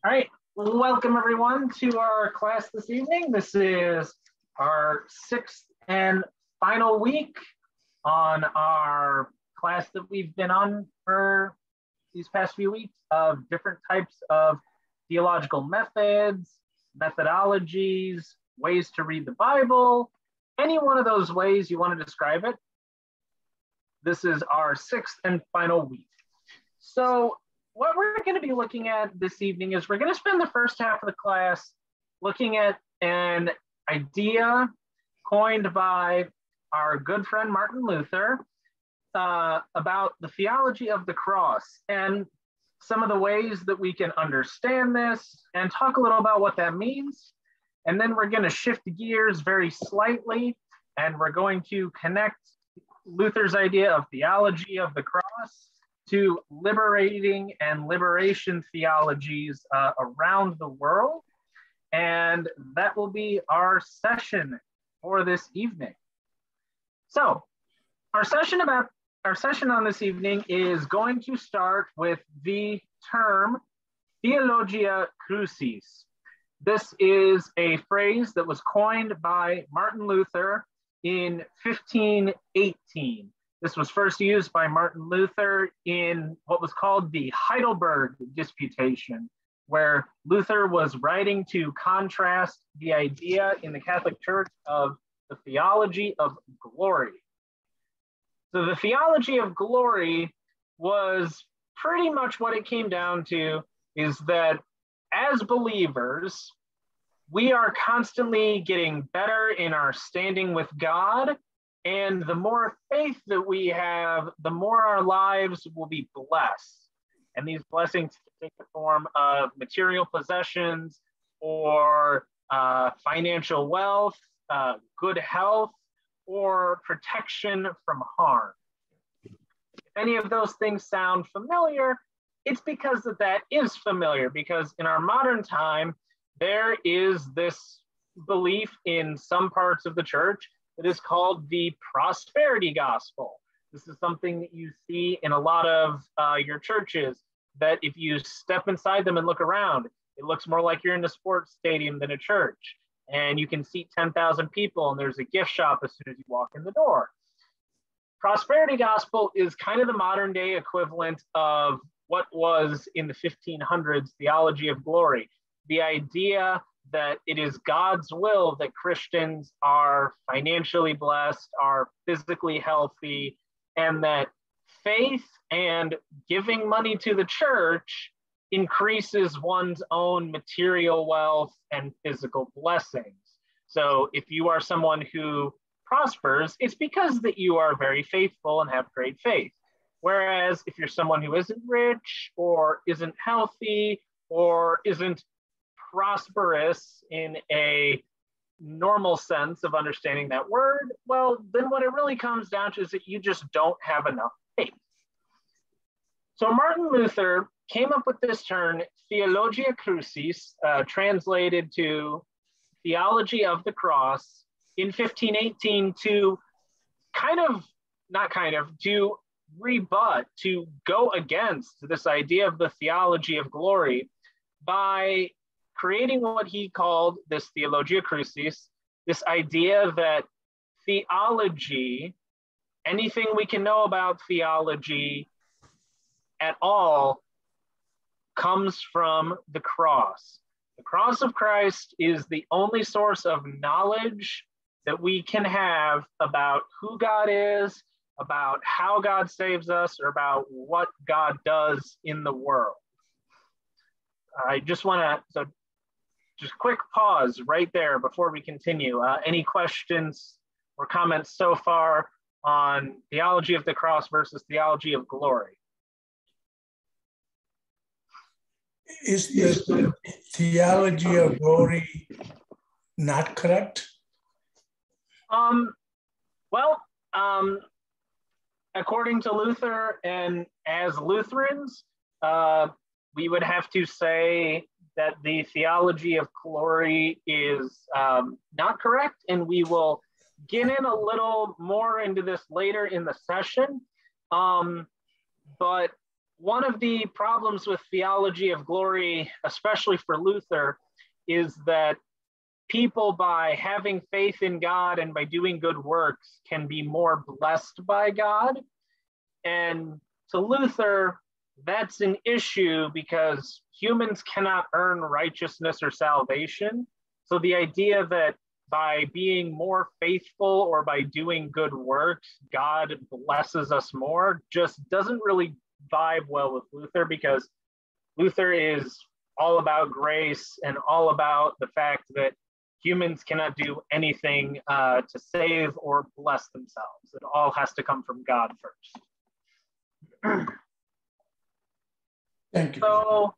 All right, welcome everyone to our class this evening. This is our sixth and final week on our class that we've been on for these past few weeks of different types of theological methods, methodologies, ways to read the Bible, any one of those ways you want to describe it. This is our sixth and final week. So what we're going to be looking at this evening is we're going to spend the first half of the class looking at an idea coined by our good friend Martin Luther about the theology of the cross and some of the ways that we can understand this and talk a little about what that means. And then we're going to shift gears very slightly and we're going to connect Luther's idea of theology of the cross to liberating and liberation theologies around the world. And that will be our session for this evening. So our session on this evening is going to start with the term Theologia Crucis. This is a phrase that was coined by Martin Luther in 1518. This was first used by Martin Luther in what was called the Heidelberg Disputation, where Luther was writing to contrast the idea in the Catholic Church of the theology of glory. So the theology of glory was pretty much what it came down to, is that as believers, we are constantly getting better in our standing with God. And the more faith that we have, the more our lives will be blessed. And these blessings take the form of material possessions or financial wealth, good health, or protection from harm. If any of those things sound familiar, it's because that is familiar, because in our modern time, there is this belief in some parts of the church that is called the prosperity gospel. This is something that you see in a lot of your churches, that if you step inside them and look around, it looks more like you're in a sports stadium than a church. And you can seat 10,000 people and there's a gift shop as soon as you walk in the door. Prosperity gospel is kind of the modern day equivalent of what was in the 1500s theology of glory. The idea that it is God's will that Christians are financially blessed, are physically healthy, and that faith and giving money to the church increases one's own material wealth and physical blessings. So if you are someone who prospers, it's because that you are very faithful and have great faith. Whereas if you're someone who isn't rich or isn't healthy or isn't prosperous in a normal sense of understanding that word, well, then what it really comes down to is that you just don't have enough faith. So Martin Luther came up with this term, Theologia Crucis, translated to theology of the cross, in 1518 to to rebut, to go against this idea of the theology of glory by creating what he called this Theologia Crucis, this idea that theology, anything we can know about theology at all, comes from the cross. The cross of Christ is the only source of knowledge that we can have about who God is, about how God saves us, or about what God does in the world. I just want to, just quick pause right there before we continue. Any questions or comments so far on theology of the cross versus theology of glory? Is the theology of glory not correct? According to Luther and as Lutherans, we would have to say that the theology of glory is not correct, and we will get in a little more into this later in the session. But one of the problems with theology of glory, especially for Luther, is that people, by having faith in God and by doing good works, can be more blessed by God. And to Luther, that's an issue because humans cannot earn righteousness or salvation. So the idea that by being more faithful or by doing good works, God blesses us more just doesn't really vibe well with Luther, because Luther is all about grace and all about the fact that humans cannot do anything to save or bless themselves. It all has to come from God first. Thank you. So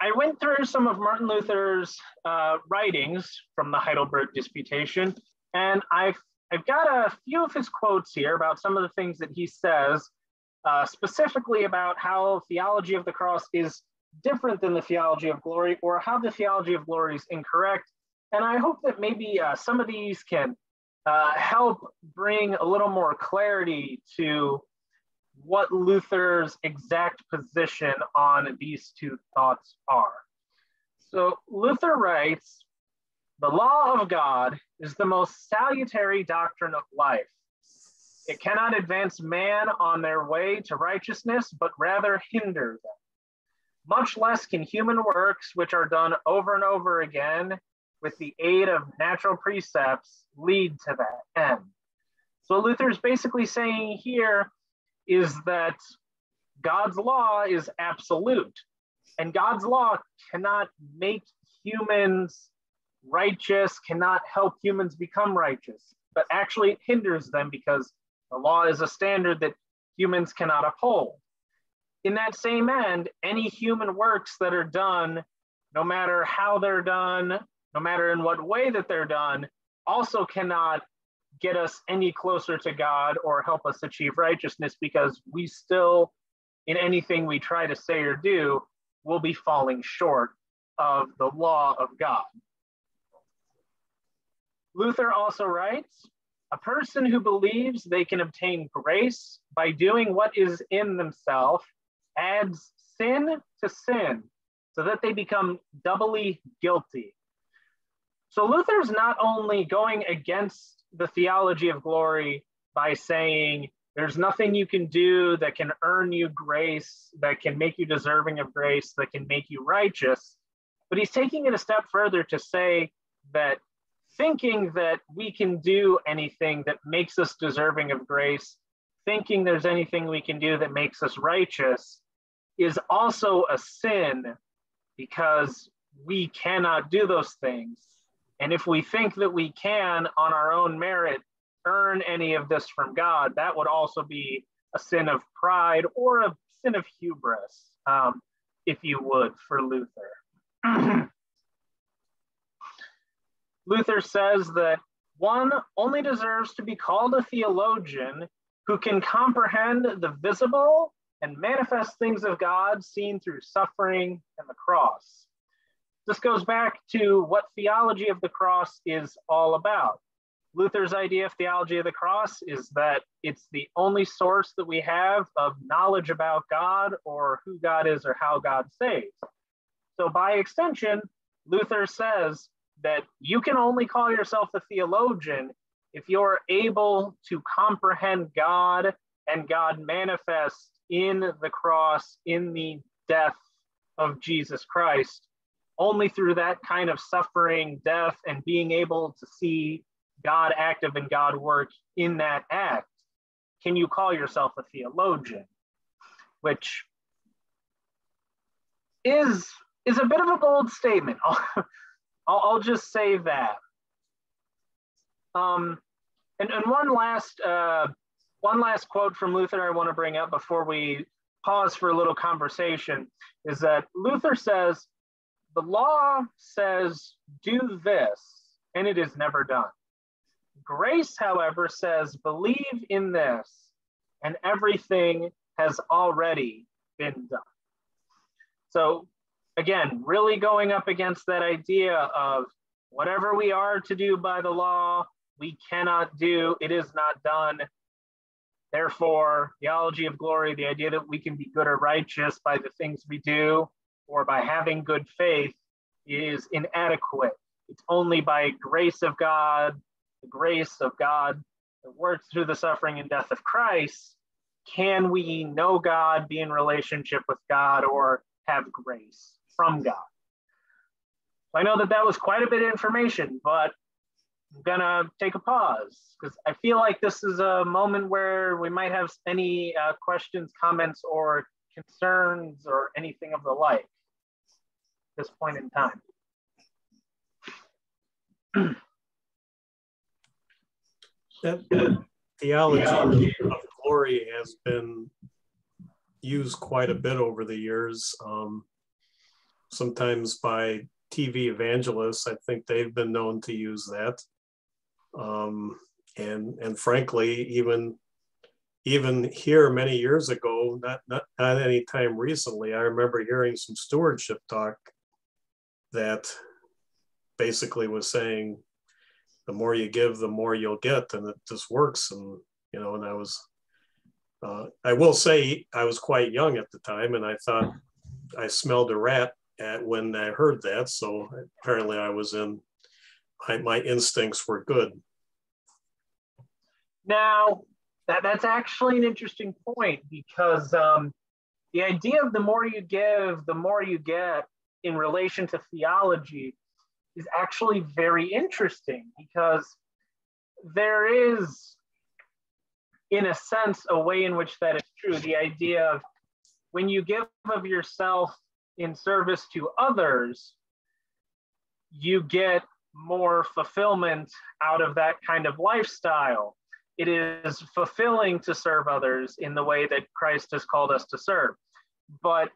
I went through some of Martin Luther's writings from the Heidelberg Disputation, and I've got a few of his quotes here about some of the things that he says, specifically about how theology of the cross is different than the theology of glory, or how the theology of glory is incorrect. And I hope that maybe some of these can help bring a little more clarity to what Luther's exact position on these two thoughts are. So Luther writes, "The law of God is the most salutary doctrine of life. It cannot advance man on their way to righteousness, but rather hinder them. Much less can human works, which are done over and over again with the aid of natural precepts, lead to that end." So Luther's basically saying here is that God's law is absolute, and God's law cannot make humans righteous, cannot help humans become righteous, but actually it hinders them because the law is a standard that humans cannot uphold. In that same end, any human works that are done, no matter how they're done, no matter in what way that they're done, also cannot get us any closer to God or help us achieve righteousness, because we still, in anything we try to say or do, will be falling short of the law of God. Luther also writes, "A person who believes they can obtain grace by doing what is in themselves adds sin to sin, so that they become doubly guilty." So Luther's not only going against the theology of glory by saying there's nothing you can do that can earn you grace, that can make you deserving of grace, that can make you righteous, but he's taking it a step further to say that thinking that we can do anything that makes us deserving of grace, thinking there's anything we can do that makes us righteous, is also a sin, because we cannot do those things. And if we think that we can, on our own merit, earn any of this from God, that would also be a sin of pride or a sin of hubris, if you would, for Luther. Luther says that one only deserves to be called a theologian who can comprehend the visible and manifest things of God seen through suffering and the cross. This goes back to what theology of the cross is all about. Luther's idea of theology of the cross is that it's the only source that we have of knowledge about God or who God is or how God saves. So by extension, Luther says that you can only call yourself a theologian if you're able to comprehend God and God manifest in the cross, in the death of Jesus Christ. Only through that kind of suffering, death, and being able to see God active and God work in that act can you call yourself a theologian, which is a bit of a bold statement. I'll just say that. And one last quote from Luther I want to bring up before we pause for a little conversation is that Luther says, "The law says, do this, and it is never done. Grace, however, says, believe in this, and everything has already been done." So again, really going up against that idea of whatever we are to do by the law, we cannot do, it is not done. Therefore, theology of glory, the idea that we can be good or righteous by the things we do or by having good faith, is inadequate. It's only by grace of God, the grace of God that works through the suffering and death of Christ, can we know God, be in relationship with God, or have grace from God. I know that that was quite a bit of information, but I'm gonna take a pause because I feel like this is a moment where we might have any questions, comments, or concerns, or anything of the like at this point in time. That theology of glory has been used quite a bit over the years, sometimes by TV evangelists. I think they've been known to use that. And frankly, even here many years ago, not any time recently, I remember hearing some stewardship talk that basically was saying, the more you give, the more you'll get, and it just works. And you know, and I will say I was quite young at the time, and I thought I smelled a rat when I heard that. So apparently I was my instincts were good. Now, that's actually an interesting point, because the idea of the more you give, the more you get in relation to theology is actually very interesting, because there is, in a sense, a way in which that is true. The idea of when you give of yourself in service to others, you get more fulfillment out of that kind of lifestyle. It is fulfilling to serve others in the way that Christ has called us to serve. But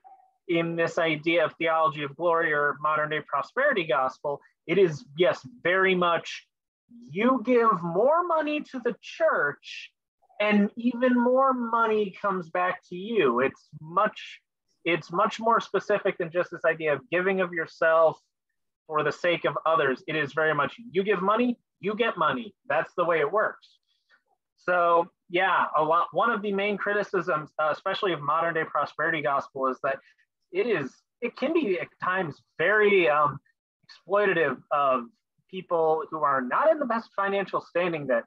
in this idea of theology of glory or modern day prosperity gospel, it is, yes, very much you give more money to the church and even more money comes back to you. It's much more specific than just this idea of giving of yourself for the sake of others. It is very much you give money, you get money. That's the way it works. So yeah, one of the main criticisms, especially of modern day prosperity gospel, is that it can be at times very exploitative of people who are not in the best financial standing, that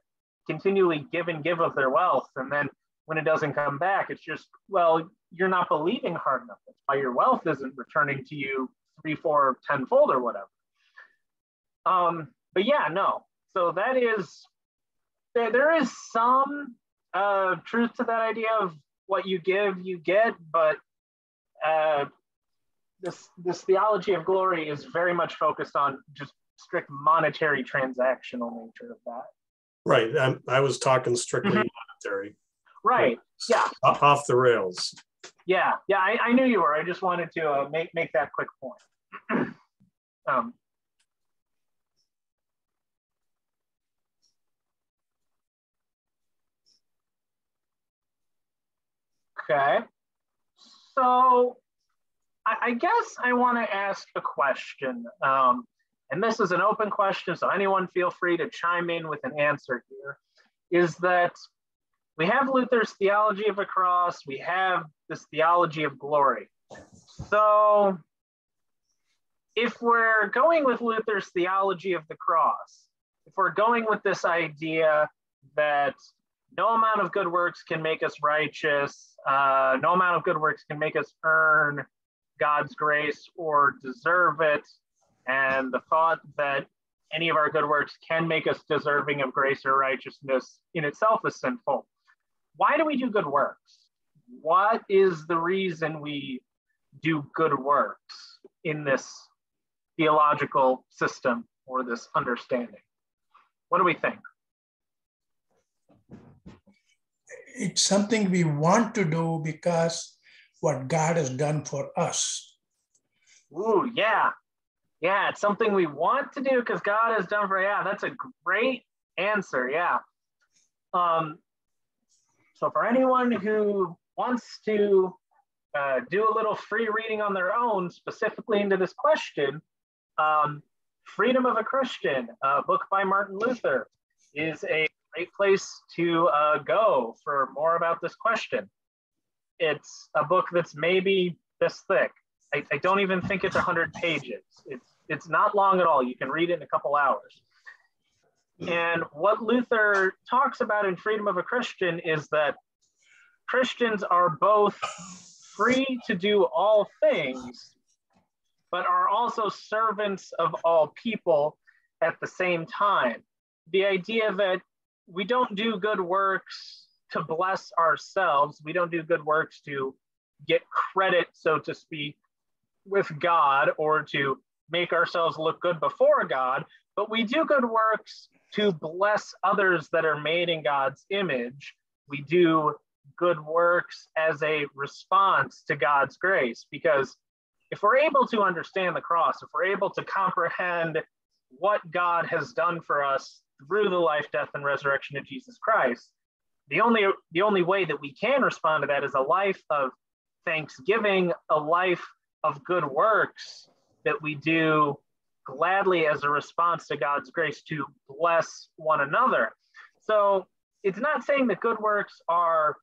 continually give and give of their wealth, and then when it doesn't come back, it's just, well, you're not believing hard enough. That's why your wealth isn't returning to you 3, 4, 10-fold or whatever. But yeah, no. So that is, there is some truth to that idea of what you give, you get, but this theology of glory is very much focused on just strict monetary transactional nature of that. Right. I was talking strictly monetary. Right. Yeah. Off the rails. Yeah. Yeah. I knew you were. I just wanted to make that quick point. Okay. So I guess I want to ask a question. And this is an open question, so anyone feel free to chime in with an answer here, is that we have Luther's theology of a cross, we have this theology of glory. So if we're going with Luther's theology of the cross, if we're going with this idea that no amount of good works can make us righteous, no amount of good works can make us earn God's grace or deserve it, and the thought that any of our good works can make us deserving of grace or righteousness in itself is sinful. Why do we do good works? What is the reason we do good works in this theological system or this understanding? What do we think? It's something we want to do because what God has done for us. Ooh, yeah. Yeah, it's something we want to do because God has done for, yeah, that's a great answer, yeah. So for anyone who wants to do a little free reading on their own, specifically into this question, Freedom of a Christian, a book by Martin Luther, is a great place to go for more about this question. It's a book that's maybe this thick. I don't even think it's 100 pages. It's not long at all. You can read it in a couple hours. And what Luther talks about in Freedom of a Christian is that Christians are both free to do all things, but are also servants of all people at the same time. The idea that we don't do good works to bless ourselves. We don't do good works to get credit, so to speak, with God or to make ourselves look good before God, but we do good works to bless others that are made in God's image. We do good works as a response to God's grace, because if we're able to understand the cross, if we're able to comprehend what God has done for us through the life, death, and resurrection of Jesus Christ, the only way that we can respond to that is a life of thanksgiving, a life of good works that we do gladly as a response to God's grace to bless one another. So it's not saying that good works are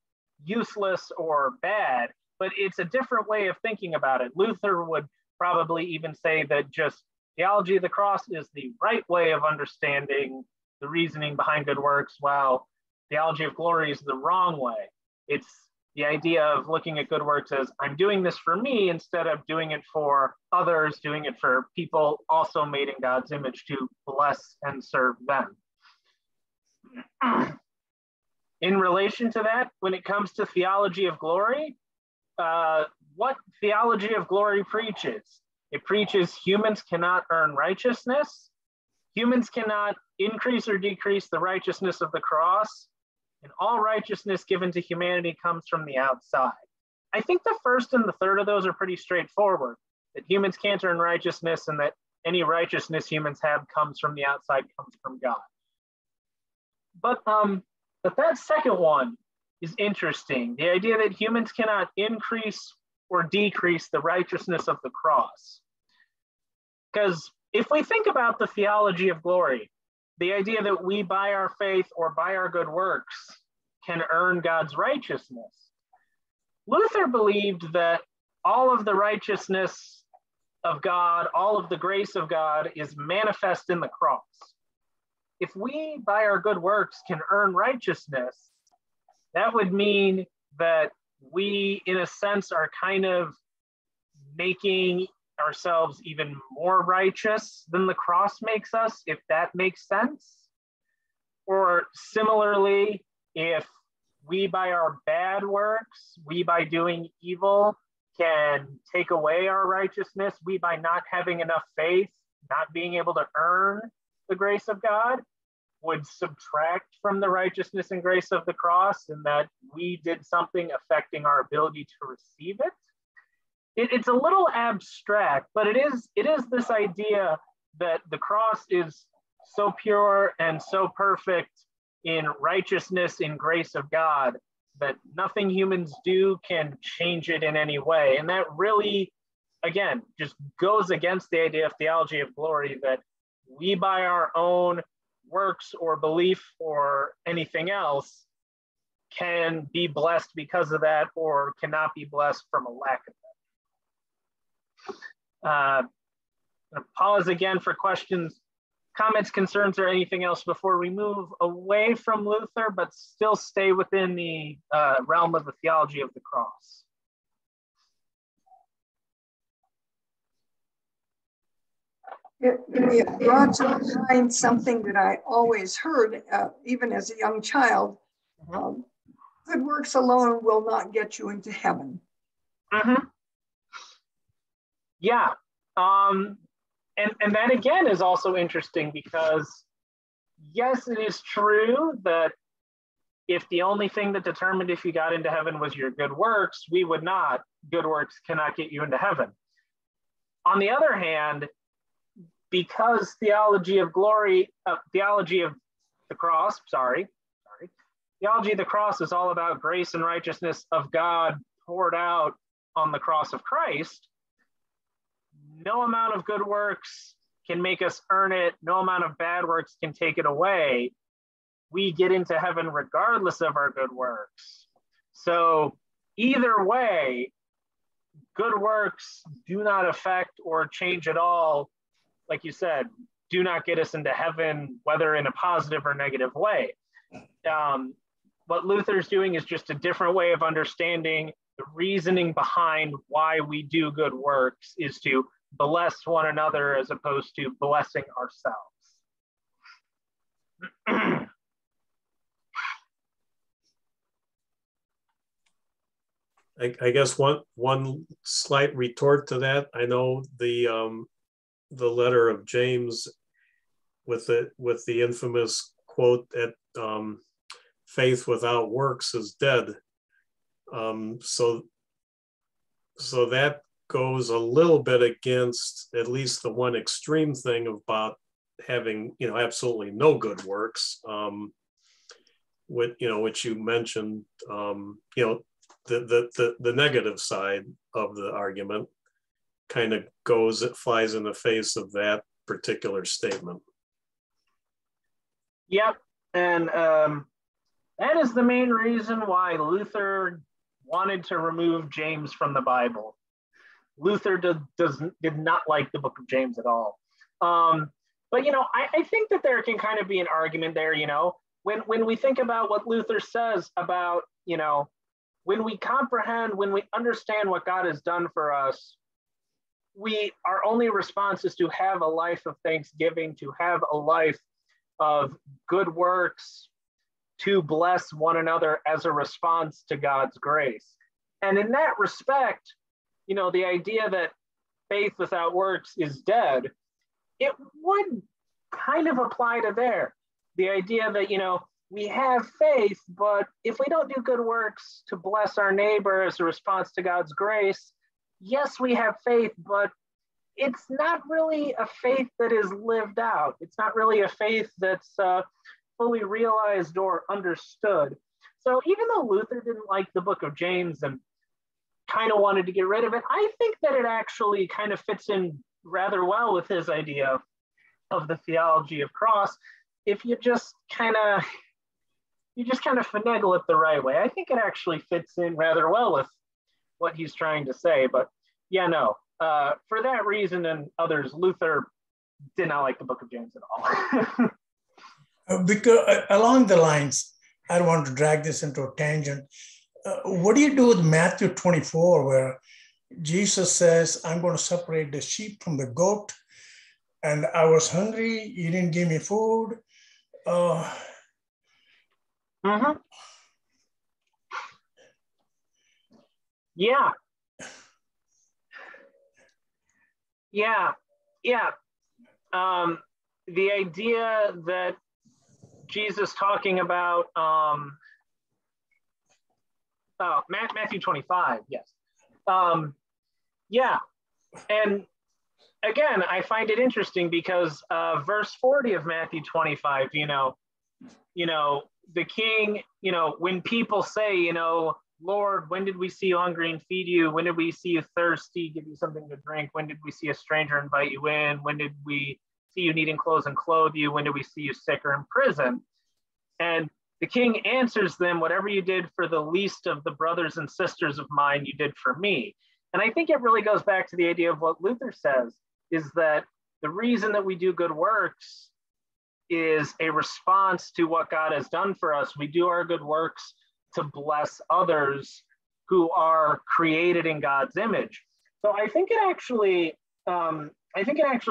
useless or bad, but it's a different way of thinking about it. Luther would probably even say that just theology of the cross is the right way of understanding the reasoning behind good works, while theology of glory is the wrong way. It's the idea of looking at good works as I'm doing this for me instead of doing it for others, doing it for people also made in God's image to bless and serve them. In relation to that, when it comes to theology of glory, what theology of glory preaches? It preaches humans cannot earn righteousness. Humans cannot increase or decrease the righteousness of the cross. And all righteousness given to humanity comes from the outside. I think the first and the third of those are pretty straightforward, that humans can't earn righteousness and that any righteousness humans have comes from the outside, comes from God. But that second one is interesting. The idea that humans cannot increase or decrease the righteousness of the cross. Because if we think about the theology of glory, the idea that we by our faith or by our good works can earn God's righteousness, Luther believed that all of the righteousness of God, all of the grace of God is manifest in the cross. If we by our good works can earn righteousness, that would mean that we, in a sense, are kind of making ourselves even more righteous than the cross makes us, if that makes sense. Or similarly, if we by our bad works, we by doing evil can take away our righteousness, we by not having enough faith, not being able to earn the grace of God, would subtract from the righteousness and grace of the cross, and that we did something affecting our ability to receive it. It's a little abstract, but it is this idea that the cross is so pure and so perfect in righteousness, in grace of God, that nothing humans do can change it in any way. And that really, again, just goes against the idea of theology of glory, that we by our own works or belief or anything else can be blessed because of that, or cannot be blessed from a lack of that. I'm going to pause again for questions, comments, concerns, or anything else before we move away from Luther, but still stay within the realm of the theology of the cross. It brought to mind something that I always heard, even as a young child. Good works alone will not get you into heaven. Mm-hmm. Yeah. And that again is also interesting, because yes, it is true that if the only thing that determined if you got into heaven was your good works, we would not. Good works cannot get you into heaven. On the other hand, because theology of glory, theology of the cross, theology of the cross is all about grace and righteousness of God poured out on the cross of Christ. No amount of good works can make us earn it. No amount of bad works can take it away. we get into heaven regardless of our good works. So either way, good works do not affect or change at all, like you said, do not get us into heaven, whether in a positive or negative way. What Luther's doing is just a different way of understanding the reasoning behind why we do good works is to bless one another as opposed to blessing ourselves. I guess one slight retort to that. I know the letter of James with the infamous quote that faith without works is dead. So that goes a little bit against at least the one extreme thing about having, absolutely no good works, which you mentioned, the negative side of the argument kind of flies in the face of that particular statement. Yep, and that is the main reason why Luther wanted to remove James from the Bible. Luther did not like the book of James at all. But, I think that there can kind of be an argument there, when we think about what Luther says about, when we comprehend, when we understand what God has done for us, our only response is to have a life of thanksgiving, to have a life of good works, to bless one another as a response to God's grace. And in that respect, the idea that faith without works is dead, it would kind of apply to there. The idea that, we have faith, but if we don't do good works to bless our neighbor as a response to God's grace, yes, we have faith, but it's not really a faith that is lived out. It's not really a faith that's fully realized or understood. So even though Luther didn't like the book of James and kind of wanted to get rid of it, I think that it actually kind of fits in rather well with his idea of the theology of cross. If you just kind of finagle it the right way, I think it actually fits in rather well with what he's trying to say. But yeah, no, for that reason and others, Luther did not like the book of James at all. Because along the lines, I don't want to drag this into a tangent. What do you do with Matthew 24, where Jesus says, I'm going to separate the sheep from the goat, and I was hungry, you didn't give me food. Yeah. The idea that Jesus talking about Matthew 25, yes. And again, I find it interesting because verse 40 of Matthew 25, the king, when people say, Lord, when did we see you hungry and feed you? When did we see you thirsty, give you something to drink? When did we see a stranger invite you in? When did we see you needing clothes and clothe you? When did we see you sick or in prison? And the king answers them, whatever you did for the least of the brothers and sisters of mine, you did for me. And I think it really goes back to the idea of what Luther says, is that the reason that we do good works is a response to what God has done for us. We do our good works to bless others who are created in God's image. So I think it actually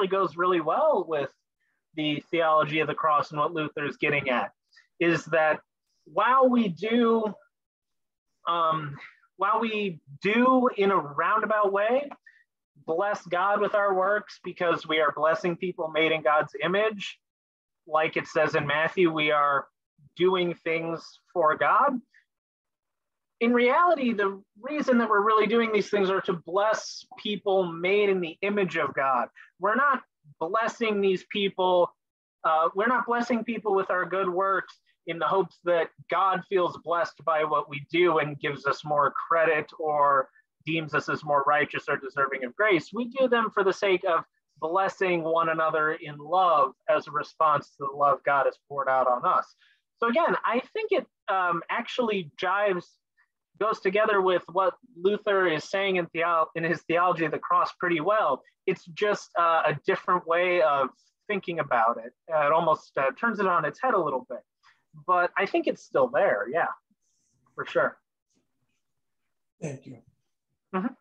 goes really well with the theology of the cross and what Luther is getting at, is that while we do in a roundabout way bless God with our works because we are blessing people made in God's image, like it says in Matthew, we are doing things for God. In reality, the reason that we're really doing these things are to bless people made in the image of God. We're not blessing these people. We're not blessing people with our good works in the hopes that God feels blessed by what we do and gives us more credit or deems us as more righteous or deserving of grace. We do them for the sake of blessing one another in love as a response to the love God has poured out on us. So again, I think it actually goes together with what Luther is saying in his Theology of the Cross pretty well. It's just a different way of thinking about it. It almost turns it on its head a little bit, but I think it's still there, yeah, for sure. Thank you. Mm-hmm.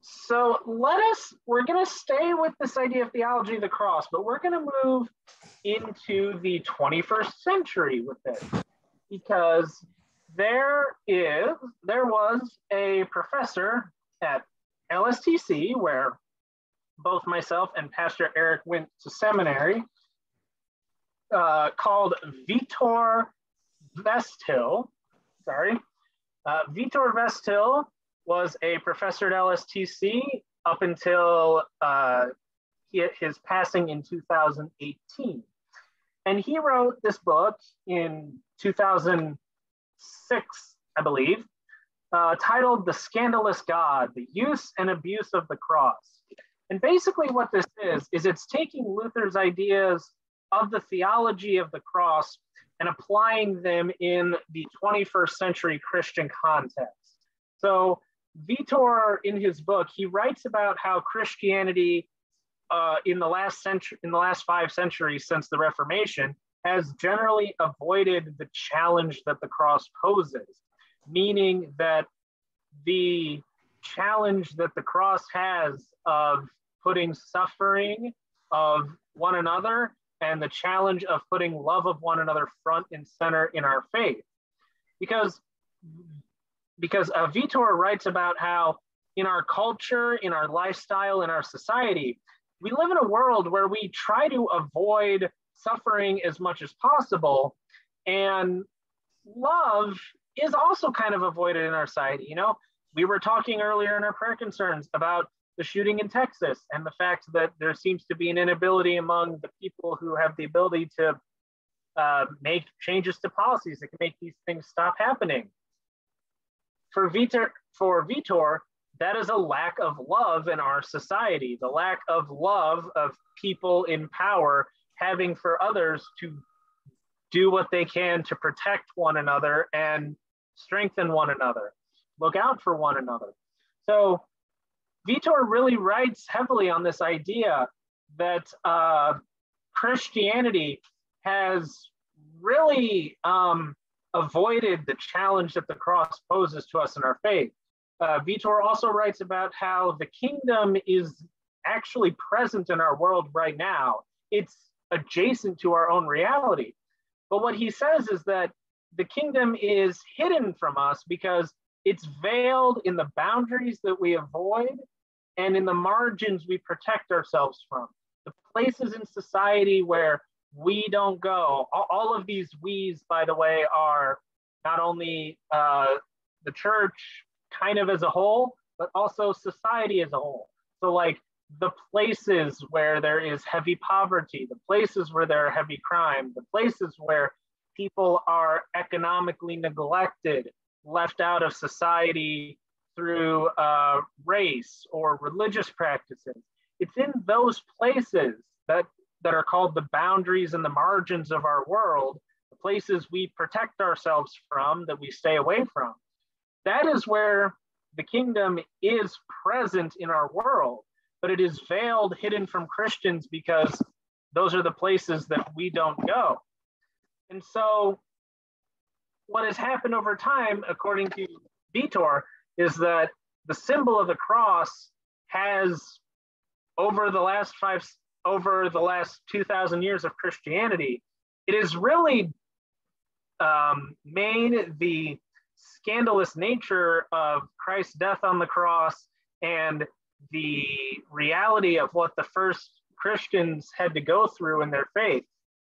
So we're going to stay with this idea of theology of the cross, but we're going to move into the 21st century with it, because there was a professor at LSTC where both myself and Pastor Eric went to seminary, called Vitor Vesthill. Vitor Vesthill was a professor at LSTC up until his passing in 2018. And he wrote this book in 2006, I believe, titled The Scandalous God, The Use and Abuse of the Cross. And basically what this is it's taking Luther's ideas of the theology of the cross and applying them in the 21st century Christian context. So Vitor, in his book, he writes about how Christianity in the last 5 centuries since the Reformation has generally avoided the challenge that the cross poses, meaning that the challenge that the cross has of putting suffering of one another and the challenge of putting love of one another front and center in our faith. Because Vitor writes about how in our culture, in our lifestyle, in our society, we live in a world where we try to avoid suffering as much as possible. And love is also kind of avoided in our society. You know, we were talking earlier in our prayer concerns about the shooting in Texas and the fact that there seems to be an inability among the people who have the ability to make changes to policies that can make these things stop happening. For Vitor, that is a lack of love in our society, the lack of love of people in power having for others to do what they can to protect one another and strengthen one another, look out for one another. So Vitor really writes heavily on this idea that Christianity has really avoided the challenge that the cross poses to us in our faith. Vitor also writes about how the kingdom is actually present in our world right now. It's adjacent to our own reality. But what he says is that the kingdom is hidden from us because it's veiled in the boundaries that we avoid and in the margins we protect ourselves from. The places in society where we don't go. All of these we's, by the way, are not only the church kind of as a whole, but also society as a whole. So like the places where there is heavy poverty, the places where there are heavy crime, the places where people are economically neglected, left out of society through race or religious practices. It's in those places that are called the boundaries and the margins of our world, the places we protect ourselves from, that we stay away from. That is where the kingdom is present in our world, but it is veiled, hidden from Christians because those are the places that we don't go. And so what has happened over time, according to Vitor, is that the symbol of the cross has, over the last 2,000 years of Christianity, it has really made the scandalous nature of Christ's death on the cross and the reality of what the first Christians had to go through in their faith.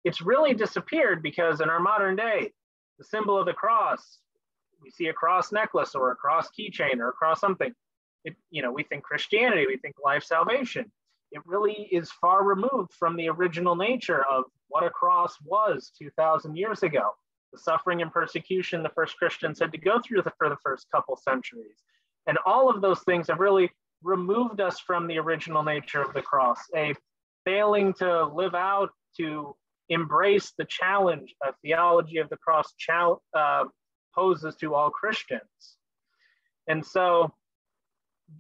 It's really disappeared because in our modern day, the symbol of the cross, we see a cross necklace or a cross keychain or a cross something. We think Christianity, we think life salvation. It really is far removed from the original nature of what a cross was 2,000 years ago. The suffering and persecution the first Christians had to go through for the first couple centuries. And all of those things have really removed us from the original nature of the cross, a failing to live out, to embrace the challenge of theology of the cross poses to all Christians. And so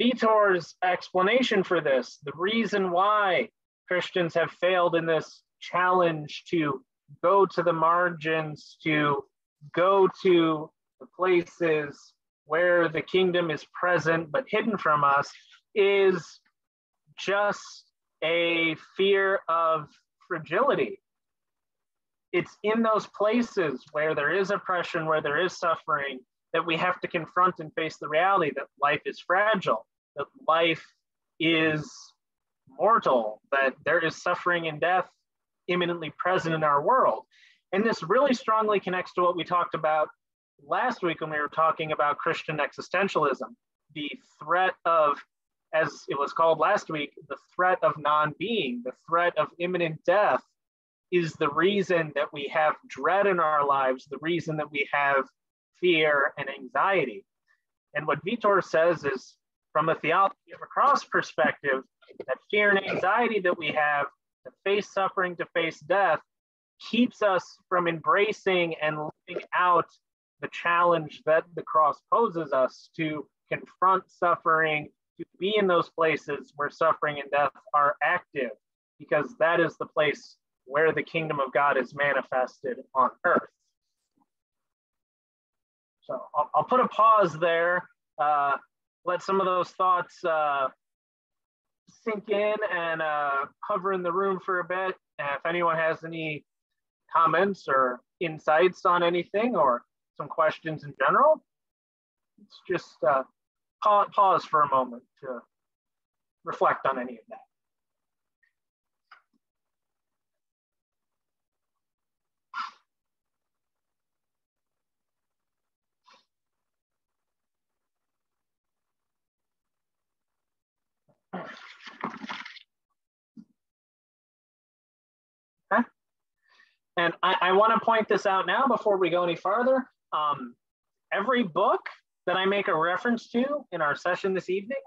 Vitor's explanation for this, the reason why Christians have failed in this challenge to go to the margins, to go to the places where the kingdom is present but hidden from us, is just a fear of fragility. It's in those places where there is oppression, where there is suffering, that we have to confront and face the reality that life is fragile, that life is mortal, that there is suffering and death imminently present in our world. And this really strongly connects to what we talked about last week when we were talking about Christian existentialism, the threat of, as it was called last week, the threat of non-being, the threat of imminent death is the reason that we have dread in our lives, the reason that we have fear and anxiety. And what Vitor says is, from a theology of a cross perspective, that fear and anxiety that we have to face suffering, to face death, keeps us from embracing and living out the challenge that the cross poses us to confront suffering, to be in those places where suffering and death are active, because that is the place where the kingdom of God is manifested on earth. So I'll put a pause there, let some of those thoughts sink in and hover in the room for a bit. If anyone has any comments or insights on anything or some questions in general, let's just pause for a moment to reflect on any of that. Okay. And I want to point this out now before we go any farther. Every book that I make a reference to in our session this evening,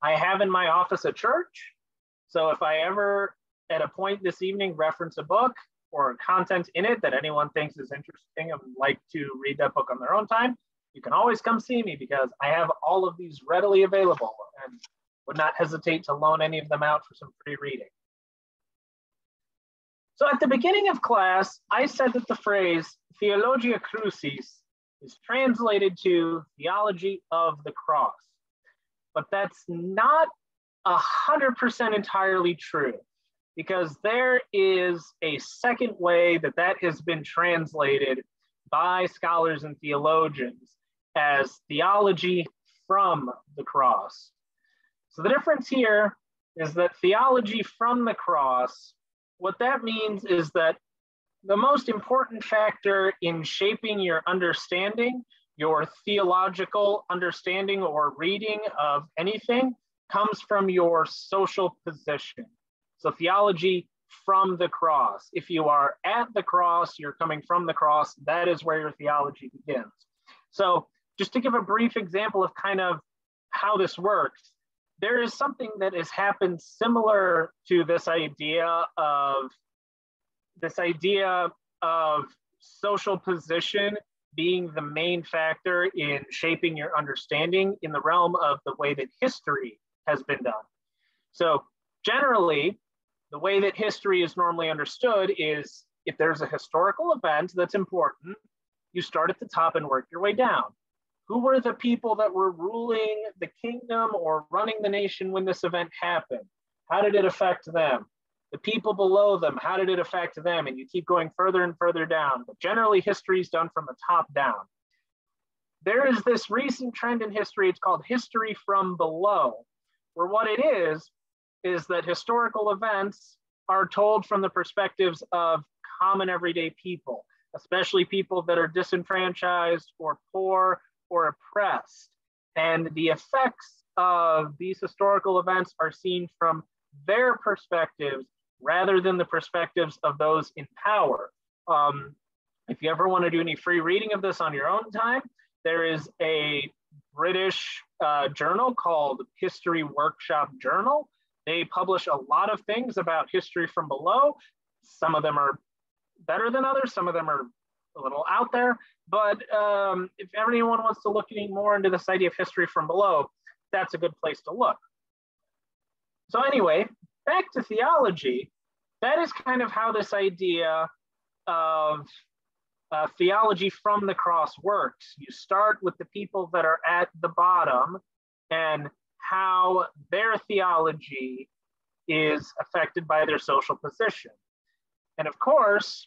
I have in my office at church. So if I ever at a point this evening reference a book or content in it that anyone thinks is interesting and would like to read that book on their own time, you can always come see me, because I have all of these readily available and would not hesitate to loan any of them out for some free reading. So at the beginning of class, I said that the phrase Theologia Crucis is translated to theology of the cross, but that's not 100% entirely true, because there is a second way that that has been translated by scholars and theologians as theology from the cross. So the difference here is that theology from the cross, what that means is that the most important factor in shaping your understanding, your theological understanding or reading of anything, comes from your social position. So theology from the cross. If you are at the cross, you're coming from the cross, that is where your theology begins. So just to give a brief example of kind of how this works, there is something that has happened similar to this idea of social position being the main factor in shaping your understanding in the realm of the way that history has been done. So generally, the way that history is normally understood is, if there's a historical event that's important, you start at the top and work your way down. Who were the people that were ruling the kingdom or running the nation when this event happened? How did it affect them? The people below them, how did it affect them? And you keep going further and further down. But generally, history is done from the top down. There is this recent trend in history, it's called history from below, where what it is that historical events are told from the perspectives of common everyday people, especially people that are disenfranchised or poor or oppressed. And the effects of these historical events are seen from their perspectives rather than the perspectives of those in power. If you ever want to do any free reading of this on your own time, there is a British journal called History Workshop Journal They publish a lot of things about history from below. Some of them are better than others. Some of them are a little out there. But if anyone wants to look any more into this idea of history from below, that's a good place to look. So anyway, back to theology. That is kind of how this idea of theology from the cross works. You start with the people that are at the bottom and how their theology is affected by their social position. And of course,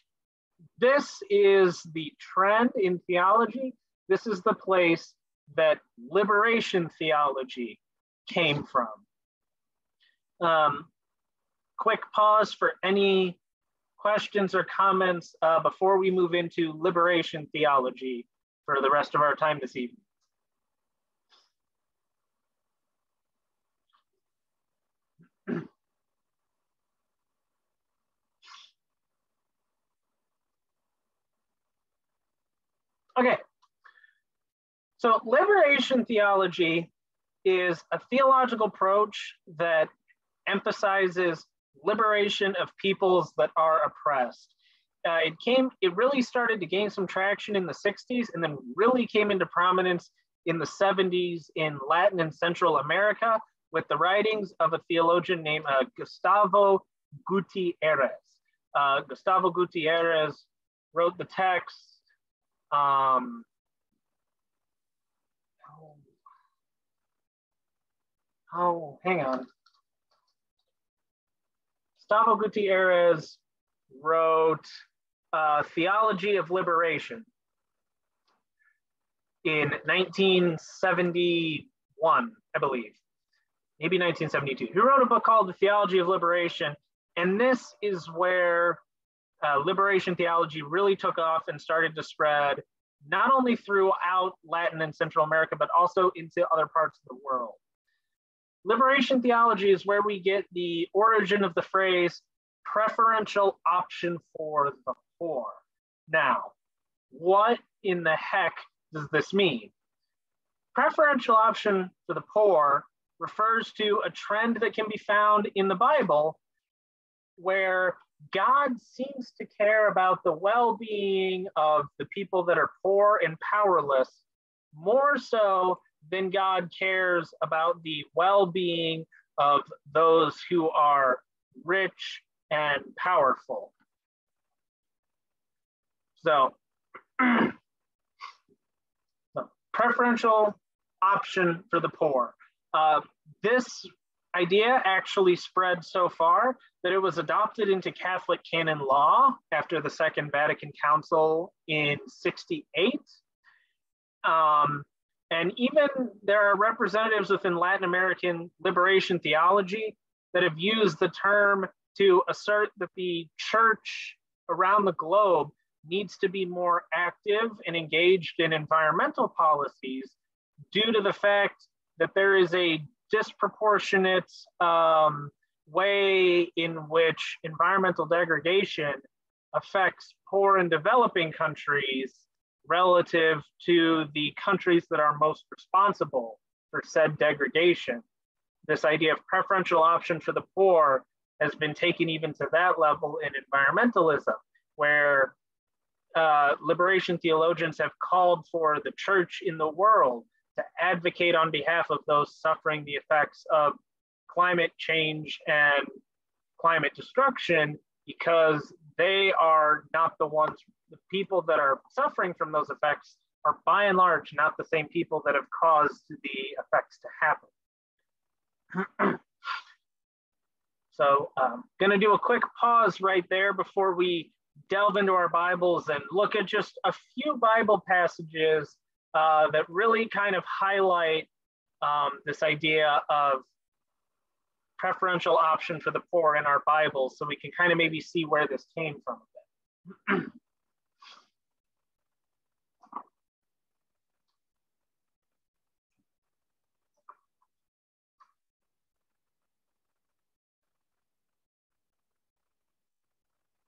this is the trend in theology. This is the place that liberation theology came from. Quick pause for any questions or comments before we move into liberation theology for the rest of our time this evening. Okay, so liberation theology is a theological approach that emphasizes liberation of peoples that are oppressed. It really started to gain some traction in the 60s and then really came into prominence in the 70s in Latin and Central America with the writings of a theologian named Gustavo Gutierrez. Gustavo Gutierrez wrote the text. Hang on. Gustavo Gutierrez wrote Theology of Liberation in 1971, I believe, maybe 1972. He wrote a book called The Theology of Liberation, and this is where liberation theology really took off and started to spread, not only throughout Latin and Central America, but also into other parts of the world. Liberation theology is where we get the origin of the phrase preferential option for the poor. Now, what in the heck does this mean? Preferential option for the poor refers to a trend that can be found in the Bible where God seems to care about the well-being of the people that are poor and powerless more so than God cares about the well-being of those who are rich and powerful. So, preferential option for the poor. This idea actually spread so far that it was adopted into Catholic canon law after the Second Vatican Council in '68. And even there are representatives within Latin American liberation theology that have used the term to assert that the church around the globe needs to be more active and engaged in environmental policies due to the fact that there is a disproportionate way in which environmental degradation affects poor and developing countries relative to the countries that are most responsible for said degradation. This idea of preferential option for the poor has been taken even to that level in environmentalism, where liberation theologians have called for the church in the world to advocate on behalf of those suffering the effects of climate change and climate destruction, because they are not the ones, the people that are suffering from those effects are by and large not the same people that have caused the effects to happen. So I'm gonna do a quick pause right there before we delve into our Bibles and look at just a few Bible passages that really kind of highlight this idea of preferential option for the poor in our Bibles, so we can kind of maybe see where this came from a bit.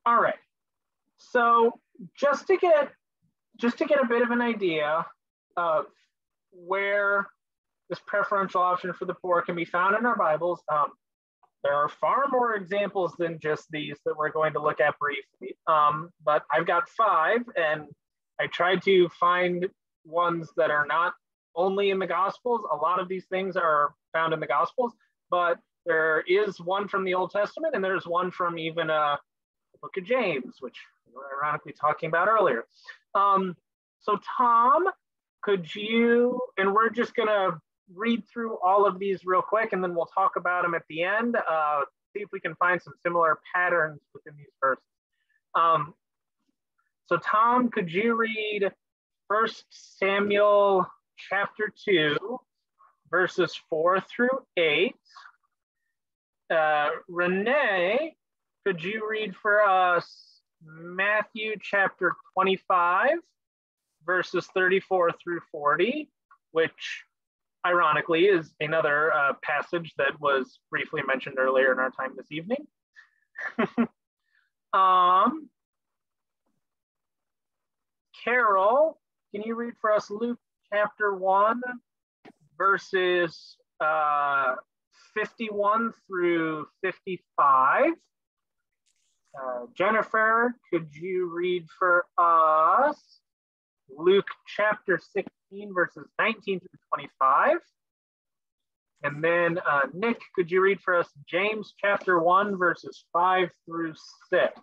All right, so just to get a bit of an idea of where this preferential option for the poor can be found in our Bibles, there are far more examples than just these that we're going to look at briefly. But I've got 5, and I tried to find ones that are not only in the Gospels. A lot of these things are found in the Gospels, but there is one from the Old Testament, and there's one from even the book of James, which we were ironically talking about earlier. So Tom, could you, and we're just gonna read through all of these real quick, and then we'll talk about them at the end, see if we can find some similar patterns within these verses. So Tom, could you read 1 Samuel chapter 2, verses 4 through 8? Renee, could you read for us Matthew chapter 25, verses 34 through 40, which ironically is another passage that was briefly mentioned earlier in our time this evening. Carol, can you read for us Luke chapter 1, verses 51 through 55? Jennifer, could you read for us Luke chapter 16, verses 19 through 25? And then Nick, could you read for us James chapter 1, verses 5 through 6?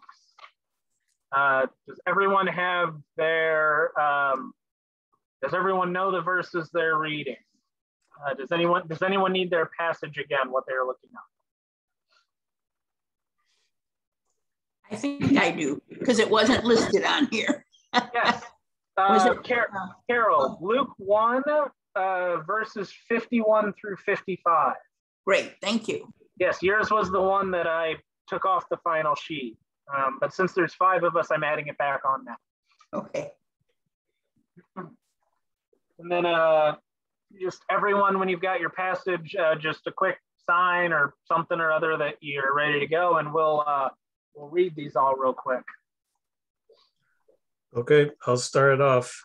Does everyone have their, does everyone know the verses they're reading? Does anyone need their passage again, what they're looking up? I think I do, because it wasn't listed on here. Yes. Carol, Luke 1, verses 51 through 55. Great, thank you. Yes, yours was the one that I took off the final sheet. But since there's 5 of us, I'm adding it back on now. Okay. And then just everyone, when you've got your passage, just a quick sign or something or other that you're ready to go, and we'll read these all real quick. Okay, I'll start it off.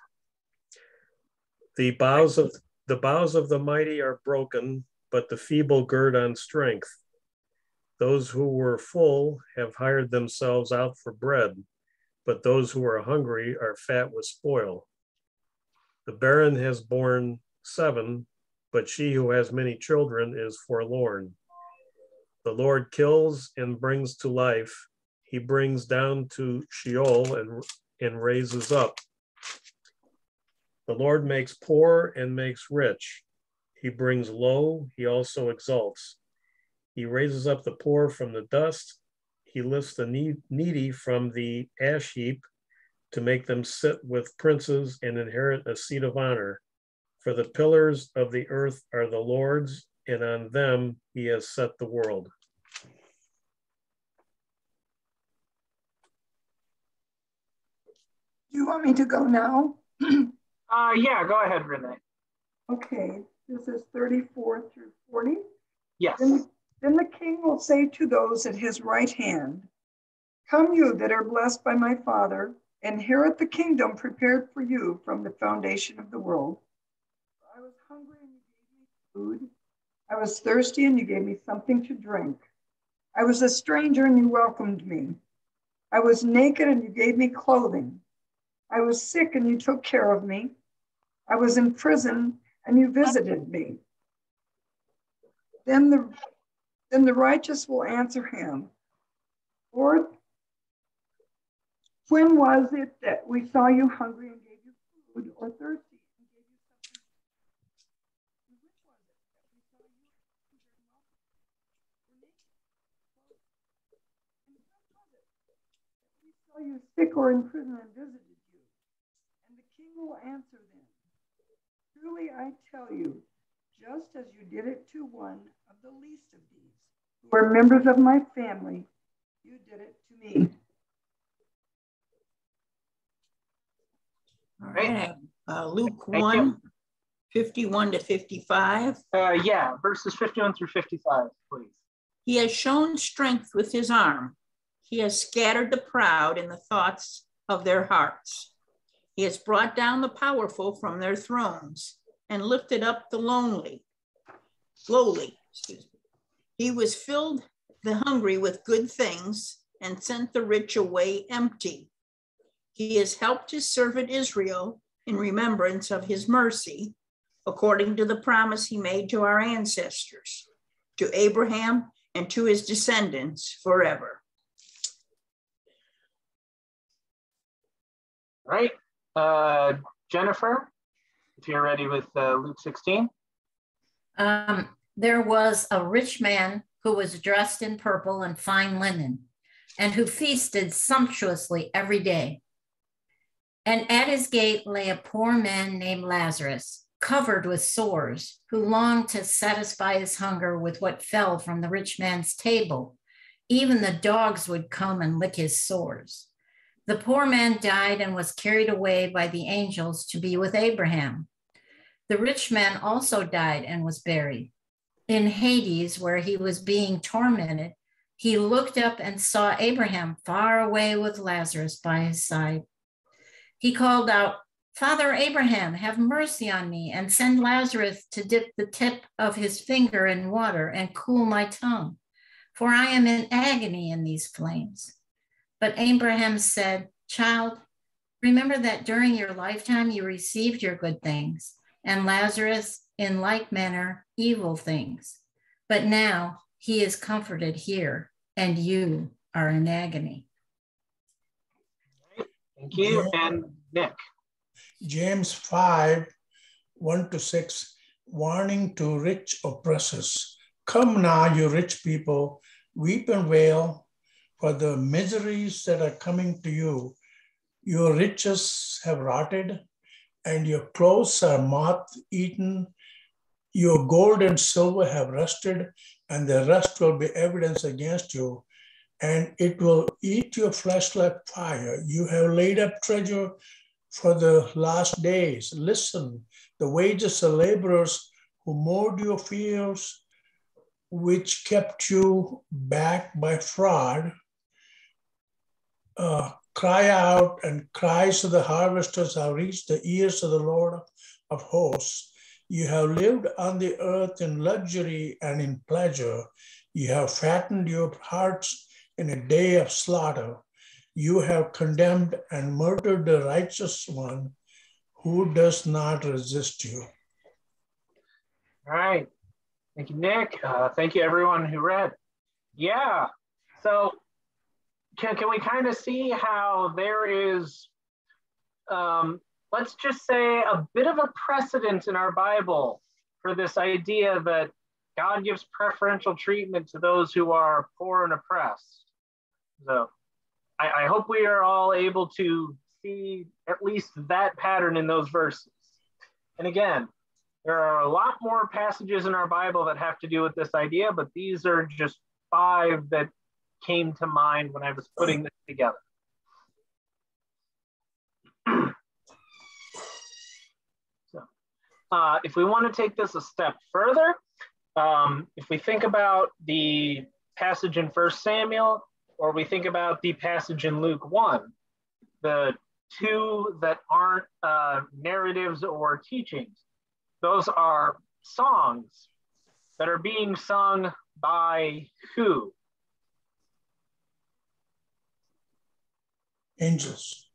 The bows of the mighty are broken, but the feeble gird on strength. Those who were full have hired themselves out for bread, but those who are hungry are fat with spoil. The barren has borne 7, but she who has many children is forlorn. The Lord kills and brings to life. He brings down to Sheol and raises up. The Lord makes poor and makes rich. He brings low, he also exalts. He raises up the poor from the dust. He lifts the needy from the ash heap to make them sit with princes and inherit a seat of honor. For the pillars of the earth are the Lord's, and on them he has set the world. Do you want me to go now? Yeah, go ahead, Renee. Okay, this is 34 through 40. Yes. Then the king will say to those at his right hand, "Come, you that are blessed by my Father, inherit the kingdom prepared for you from the foundation of the world. I was hungry and you gave me food. I was thirsty and you gave me something to drink. I was a stranger and you welcomed me. I was naked and you gave me clothing. I was sick and you took care of me. I was in prison and you visited me." Then the righteous will answer him, "Lord, when was it that we saw you hungry and gave you food, or thirsty and gave you something? And when was it that we saw you hungry and welcomed you, or naked? And when was it that we saw you sick or in prison and visited you?" And the king will answer them, "Truly I tell you, just as you did it to one of the least of these, who are members of my family, you did it to me." All right. Luke 1, 51 to 55. Yeah, verses 51 through 55, please. He has shown strength with his arm. He has scattered the proud in the thoughts of their hearts. He has brought down the powerful from their thrones and lifted up the lowly. He was filled the hungry with good things and sent the rich away empty. He has helped his servant Israel in remembrance of his mercy, according to the promise he made to our ancestors, to Abraham and to his descendants forever. Right. Jennifer, if you're ready with Luke 16. There was a rich man who was dressed in purple and fine linen, and who feasted sumptuously every day. And at his gate lay a poor man named Lazarus, covered with sores, who longed to satisfy his hunger with what fell from the rich man's table. Even the dogs would come and lick his sores. The poor man died and was carried away by the angels to be with Abraham. The rich man also died and was buried. In Hades, where he was being tormented, he looked up and saw Abraham far away with Lazarus by his side. He called out, "Father Abraham, have mercy on me and send Lazarus to dip the tip of his finger in water and cool my tongue, for I am in agony in these flames." But Abraham said, "Child, remember that during your lifetime you received your good things, and Lazarus in like manner evil things. But now he is comforted here, and you are in agony." Thank you. And Nick. James 5:1-6, warning to rich oppressors. Come now, you rich people, weep and wail for the miseries that are coming to you. Your riches have rotted, and your clothes are moth-eaten. Your gold and silver have rusted, and the rust will be evidence against you, and it will eat your flesh like fire. You have laid up treasure for the last days. Listen, the wages of laborers who mowed your fields, which kept you back by fraud, cry out, and cries of the harvesters have reached the ears of the Lord of hosts. You have lived on the earth in luxury and in pleasure. You have fattened your hearts in a day of slaughter. You have condemned and murdered the righteous one who does not resist you. All right. Thank you, Nick. Thank you, everyone who read. Yeah. So can we kind of see how there is, let's just say, a bit of a precedent in our Bible for this idea that God gives preferential treatment to those who are poor and oppressed. So I hope we are all able to see at least that pattern in those verses. And again, there are a lot more passages in our Bible that have to do with this idea, but these are just 5 that came to mind when I was putting this together. So, if we want to take this a step further, if we think about the passage in 1 Samuel, or we think about the passage in Luke 1, the 2 that aren't narratives or teachings, those are songs that are being sung by who? Angels.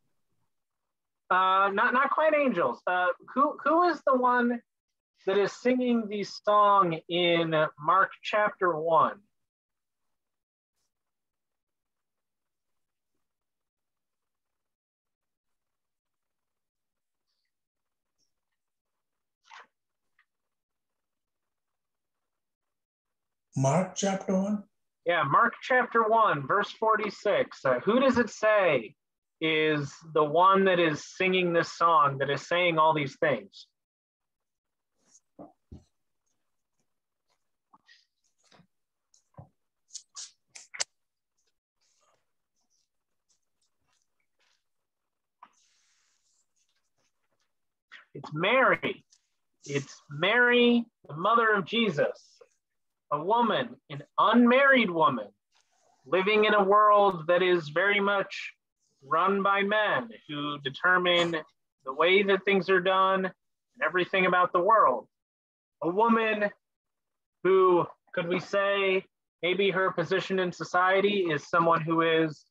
Not quite angels. Who is the one that is singing the song in Mark chapter 1? Mark chapter 1? Yeah, Mark chapter 1, verse 46. Who does it say is the one that is singing this song, that is saying all these things? It's Mary. It's Mary, the mother of Jesus, a woman, an unmarried woman, living in a world that is very much run by men who determine the way that things are done and everything about the world. A woman who, could we say, Maybe her position in society is someone who is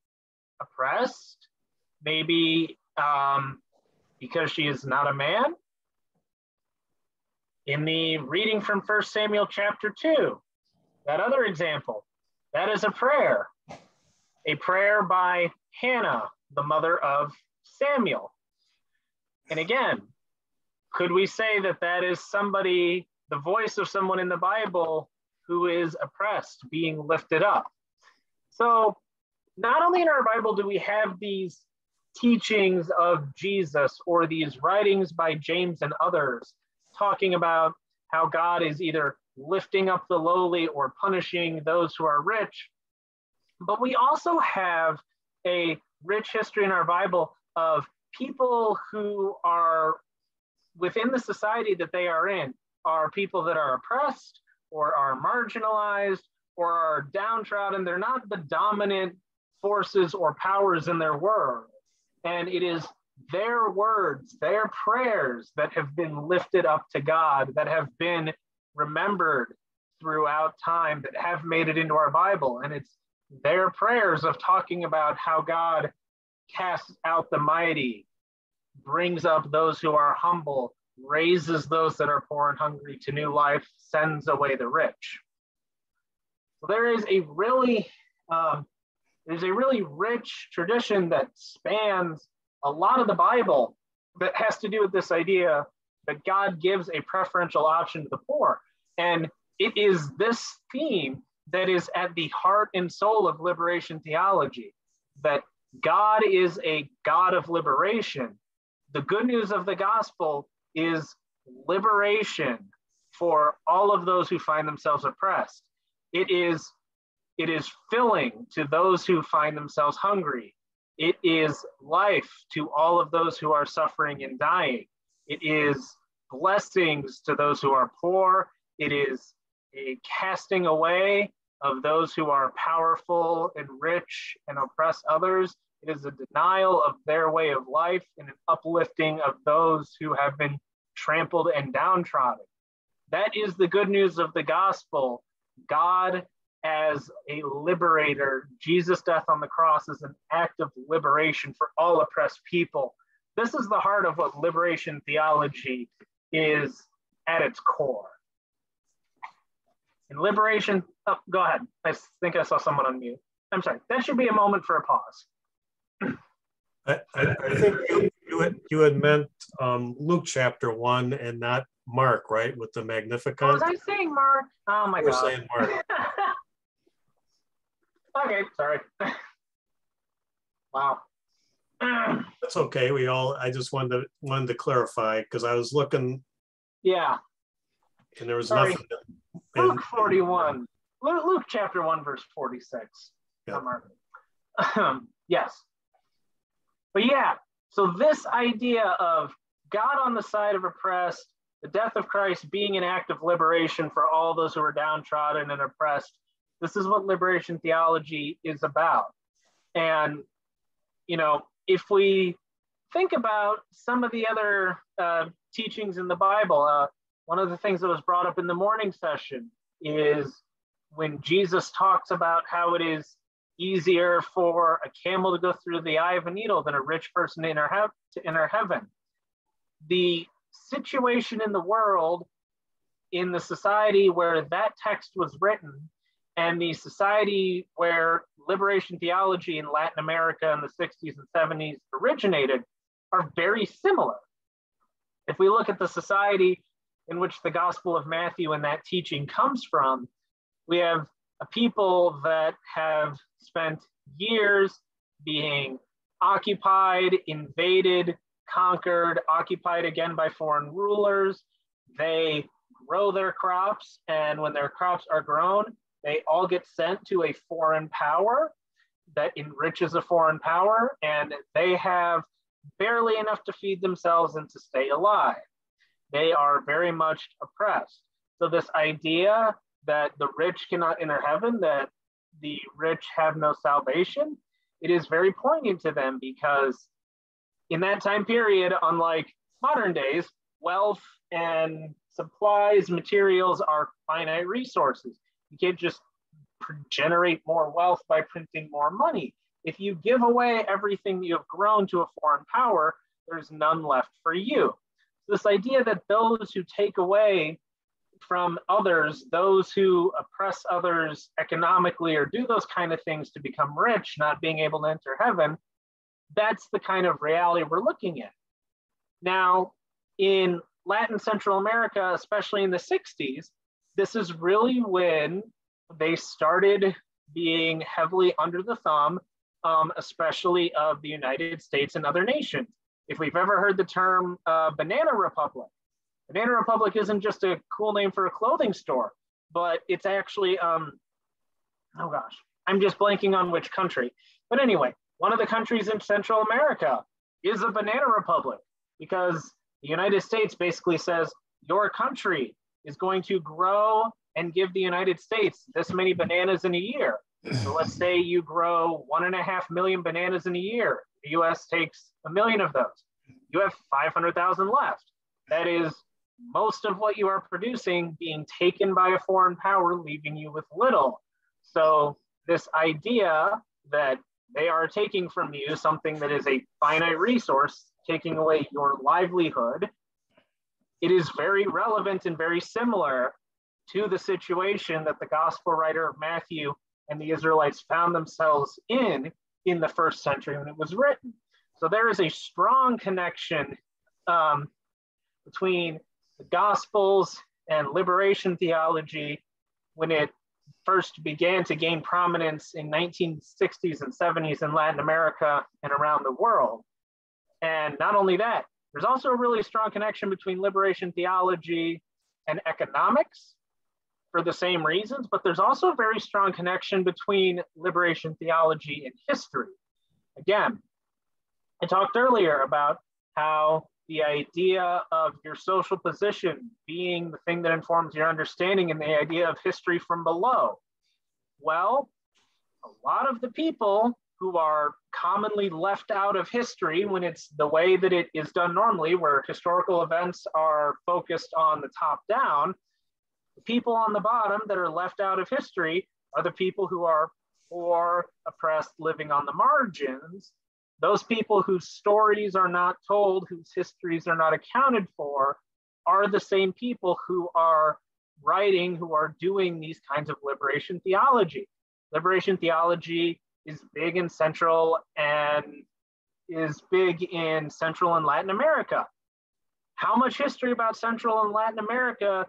oppressed, maybe because she is not a man. In the reading from 1 Samuel chapter 2, that other example, that is a prayer by Hannah, the mother of Samuel. And again, could we say that that is somebody, the voice of someone in the Bible who is oppressed, being lifted up? So not only in our Bible do we have these teachings of Jesus or these writings by James and others talking about how God is either lifting up the lowly or punishing those who are rich, but we also have a rich history in our Bible of people who are within the society that they are in, are people that are oppressed or are marginalized or are downtrodden. They're not the dominant forces or powers in their world. And it is their words, their prayers that have been lifted up to God, that have been remembered throughout time, that have made it into our Bible. And it's their prayers of talking about how God casts out the mighty, brings up those who are humble, raises those that are poor and hungry to new life, sends away the rich. So there is a really rich tradition that spans a lot of the Bible that has to do with this idea that God gives a preferential option to the poor. And it is this theme that is at the heart and soul of liberation theology, that God is a God of liberation. The good news of the gospel is liberation for all of those who find themselves oppressed. It is filling to those who find themselves hungry. It is life to all of those who are suffering and dying. It is blessings to those who are poor. It is a casting away of those who are powerful and rich and oppress others. It is a denial of their way of life and an uplifting of those who have been trampled and downtrodden. That is the good news of the gospel. God as a liberator, Jesus' death on the cross is an act of liberation for all oppressed people. This is the heart of what liberation theology is at its core. In liberation, oh, go ahead. I think I saw someone on mute. I'm sorry, that should be a moment for a pause. I think you had meant Luke chapter 1 and not Mark, right? With the Magnificat. Was I saying Mark? Oh my God. You were saying Mark. Okay, sorry. Wow. That's okay. I just wanted to clarify because I was looking. Yeah. And there was sorry. nothing. Luke 41. Luke chapter 1, verse 46. Yeah. Yes. But yeah, so this idea of God on the side of oppressed, the death of Christ being an act of liberation for all those who are downtrodden and oppressed, this is what liberation theology is about. And, you know, if we think about some of the other teachings in the Bible, one of the things that was brought up in the morning session is when Jesus talks about how it is easier for a camel to go through the eye of a needle than a rich person to enter heaven. The situation in the world, in the society where that text was written, and the society where liberation theology in Latin America in the 60s and 70s originated, are very similar. If we look at the society in which the Gospel of Matthew and that teaching comes from, we have a people that have spent years being occupied, invaded, conquered, occupied again by foreign rulers. They grow their crops, and when their crops are grown, they all get sent to a foreign power that enriches a foreign power, and they have barely enough to feed themselves and to stay alive. They are very much oppressed. So this idea that the rich cannot enter heaven, that the rich have no salvation, it is very poignant to them because in that time period, unlike modern days, wealth and supplies, materials are finite resources. You can't just generate more wealth by printing more money. If you give away everything you've grown to a foreign power, there's none left for you. This idea that those who take away from others, those who oppress others economically or do those kind of things to become rich, not being able to enter heaven, that's the kind of reality we're looking at. Now, in Latin Central America, especially in the 60s, this is really when they started being heavily under the thumb, especially of the United States and other nations. If we've ever heard the term Banana Republic, Banana Republic isn't just a cool name for a clothing store, but it's actually, oh gosh, I'm just blanking on which country. But anyway, one of the countries in Central America is a Banana Republic because the United States basically says, your country is going to grow and give the United States this many bananas in a year. So let's say you grow 1.5 million bananas in a year. The US takes 1 million of those. You have 500,000 left. That is most of what you are producing being taken by a foreign power, leaving you with little. So this idea that they are taking from you something that is a finite resource, taking away your livelihood, it is very relevant and very similar to the situation that the gospel writer of Matthew and the Israelites found themselves in the first century when it was written. So there is a strong connection between the Gospels and liberation theology when it first began to gain prominence in 1960s and 70s in Latin America and around the world. And not only that, there's also a really strong connection between liberation theology and economics for the same reasons, but there's also a very strong connection between liberation theology and history. Again, I talked earlier about how the idea of your social position being the thing that informs your understanding and the idea of history from below. Well, a lot of the people who are commonly left out of history when it's the way that it is done normally, where historical events are focused on the top down, the people on the bottom that are left out of history are the people who are poor, oppressed, living on the margins. Those people whose stories are not told, whose histories are not accounted for, are the same people who are writing, who are doing these kinds of liberation theology. Liberation theology is big in Central and Latin America. How much history about Central and Latin America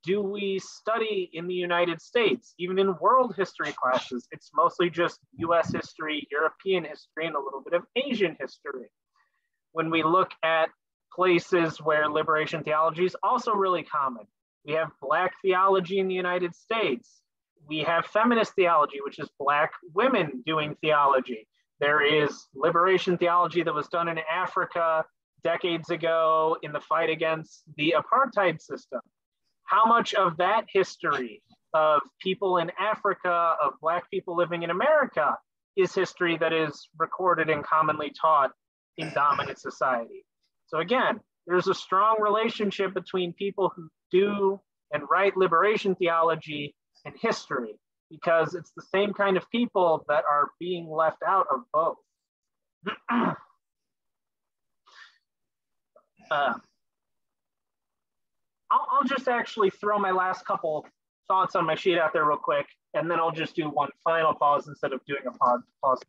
do we study in the United States? Even in world history classes, it's mostly just US history, European history, and a little bit of Asian history. When we look at places where liberation theology is also really common, we have Black theology in the United States. We have feminist theology, which is Black women doing theology. There is liberation theology that was done in Africa decades ago in the fight against the apartheid system. How much of that history of people in Africa, of Black people living in America, is history that is recorded and commonly taught in dominant society? So again, there's a strong relationship between people who do and write liberation theology and history, because it's the same kind of people that are being left out of both. I'll just actually throw my last couple thoughts on my sheet out there real quick, and then I'll just do one final pause instead of doing a pause.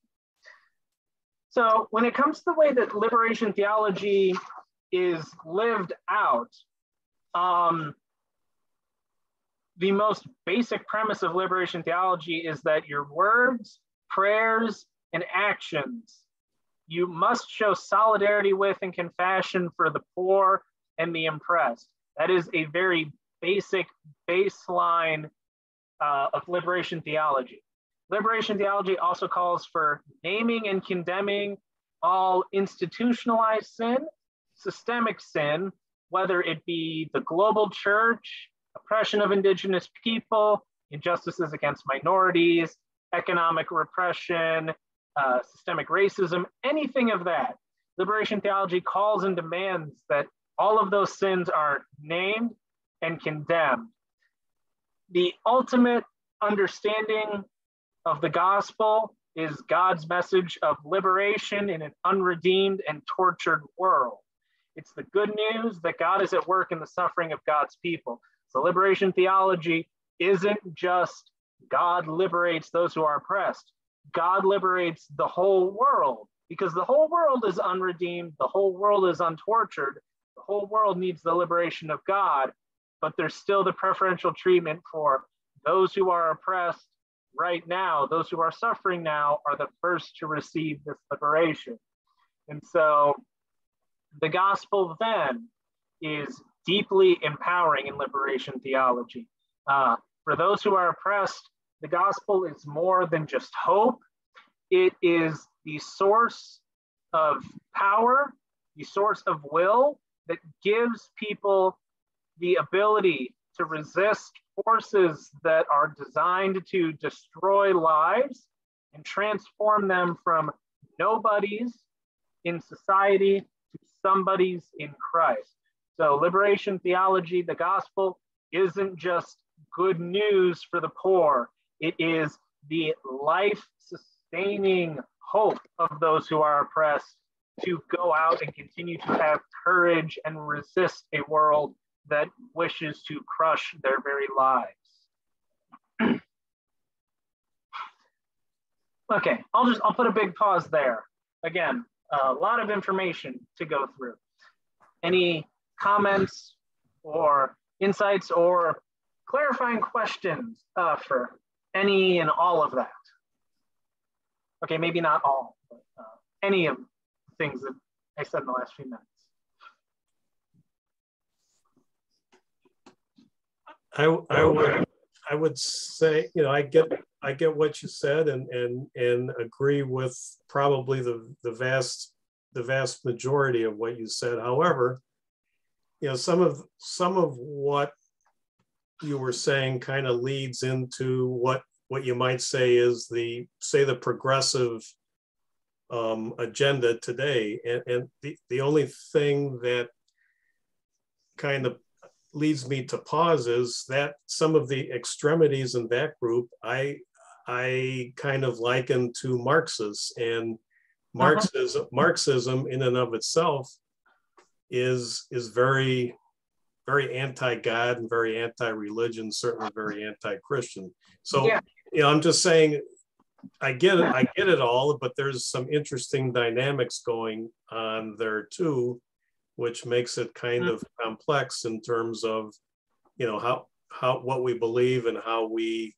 So when it comes to the way that liberation theology is lived out, the most basic premise of liberation theology is that your words, prayers, and actions, you must show solidarity with and compassion for the poor and the oppressed. That is a very basic baseline of liberation theology. Liberation theology also calls for naming and condemning all institutionalized sin, systemic sin, whether it be the global church, oppression of indigenous people, injustices against minorities, economic repression, systemic racism, anything of that. Liberation theology calls and demands that all of those sins are named and condemned. The ultimate understanding of the gospel is God's message of liberation in an unredeemed and tortured world. It's the good news that God is at work in the suffering of God's people. So liberation theology isn't just God liberates those who are oppressed. God liberates the whole world, because the whole world is unredeemed, the whole world is untortured, the whole world needs the liberation of God, but there's still the preferential treatment for those who are oppressed right now. Those who are suffering now are the first to receive this liberation. And so the gospel then is deeply empowering in liberation theology. For those who are oppressed, the gospel is more than just hope. It is the source of power, the source of will that gives people the ability to resist forces that are designed to destroy lives and transform them from nobodies in society to somebodies in Christ. So liberation theology, the gospel, isn't just good news for the poor. It is the life-sustaining hope of those who are oppressed to go out and continue to have courage and resist a world that wishes to crush their very lives. Okay, I'll put a big pause there. Again, a lot of information to go through. Any comments or insights or clarifying questions for any and all of that? Okay, maybe not all, but any of the things that I said in the last few minutes. I would say, you know, I get what you said and agree with probably the vast majority of what you said. However, you know, some of what you were saying kind of leads into what you might say is the progressive agenda today. And the only thing that kind of leads me to pause is that some of the extremities in that group, I kind of liken to Marxists, and Marxism in and of itself is very, very anti-God and very anti-religion, certainly very anti-Christian. So, yeah, you know, I'm just saying, I get it all, but there's some interesting dynamics going on there too, which makes it kind of complex in terms of, you know, how what we believe and how we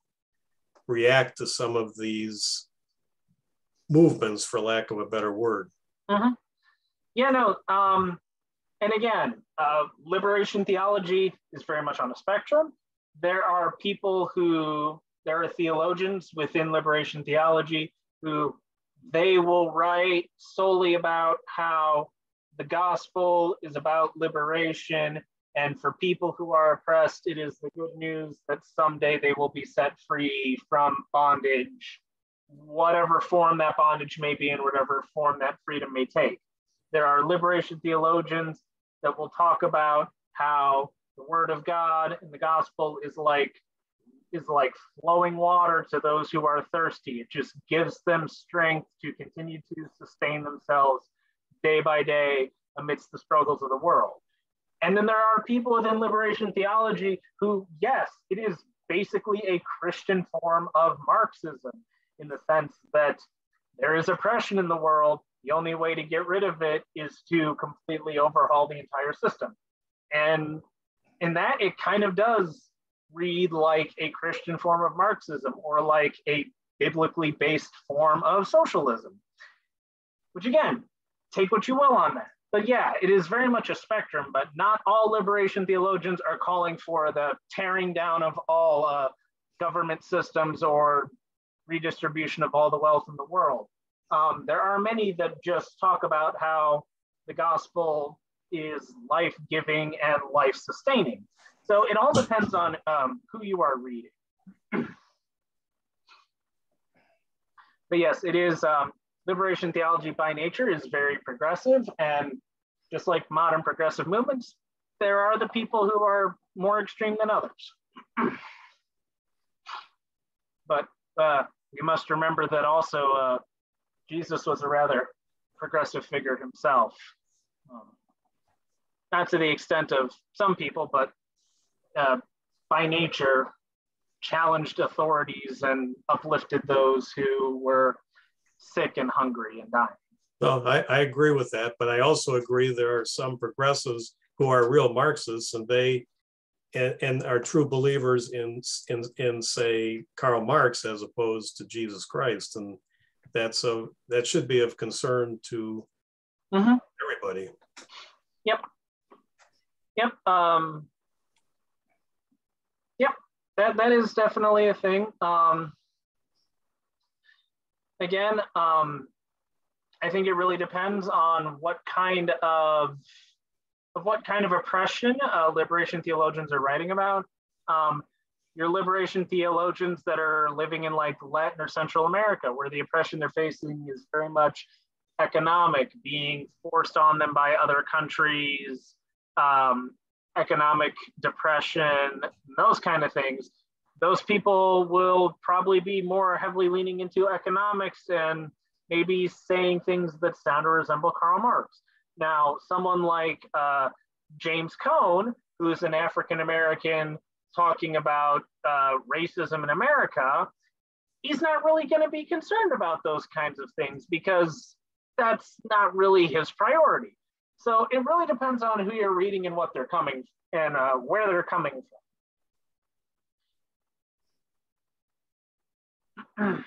react to some of these movements, for lack of a better word. Yeah, no, and again, liberation theology is very much on a spectrum. There are theologians within liberation theology who they will write solely about how the gospel is about liberation, and for people who are oppressed, it is the good news that someday they will be set free from bondage, whatever form that bondage may be and whatever form that freedom may take. There are liberation theologians that will talk about how the word of God and the gospel is like flowing water to those who are thirsty. It just gives them strength to continue to sustain themselves day by day amidst the struggles of the world. And then there are people within liberation theology who, yes, it is basically a Christian form of Marxism, in the sense that there is oppression in the world. The only way to get rid of it is to completely overhaul the entire system. And in that, it kind of does read like a Christian form of Marxism, or like a biblically based form of socialism, which again, take what you will on that. But yeah, it is very much a spectrum, but not all liberation theologians are calling for the tearing down of all government systems or redistribution of all the wealth in the world. There are many that just talk about how the gospel is life-giving and life-sustaining. So it all depends on who you are reading. But yes, it is, liberation theology by nature is very progressive, and just like modern progressive movements, there are the people who are more extreme than others. But we must remember that also Jesus was a rather progressive figure himself. Not to the extent of some people, but by nature challenged authorities and uplifted those who were sick and hungry and dying. Well, I agree with that, but I also agree there are some progressives who are real Marxists, and they and are true believers in say Karl Marx as opposed to Jesus Christ, and that should be of concern to everybody. Yep. That is definitely a thing. Again, I think it really depends on what kind of oppression liberation theologians are writing about. Your liberation theologians that are living in like Latin or Central America, where the oppression they're facing is very much economic, being forced on them by other countries, economic depression, those kind of things. Those people will probably be more heavily leaning into economics and maybe saying things that sound or resemble Karl Marx. Now, someone like James Cone, who's an African-American talking about racism in America, he's not really going to be concerned about those kinds of things because that's not really his priority. So it really depends on who you're reading and what they're coming and where they're coming from.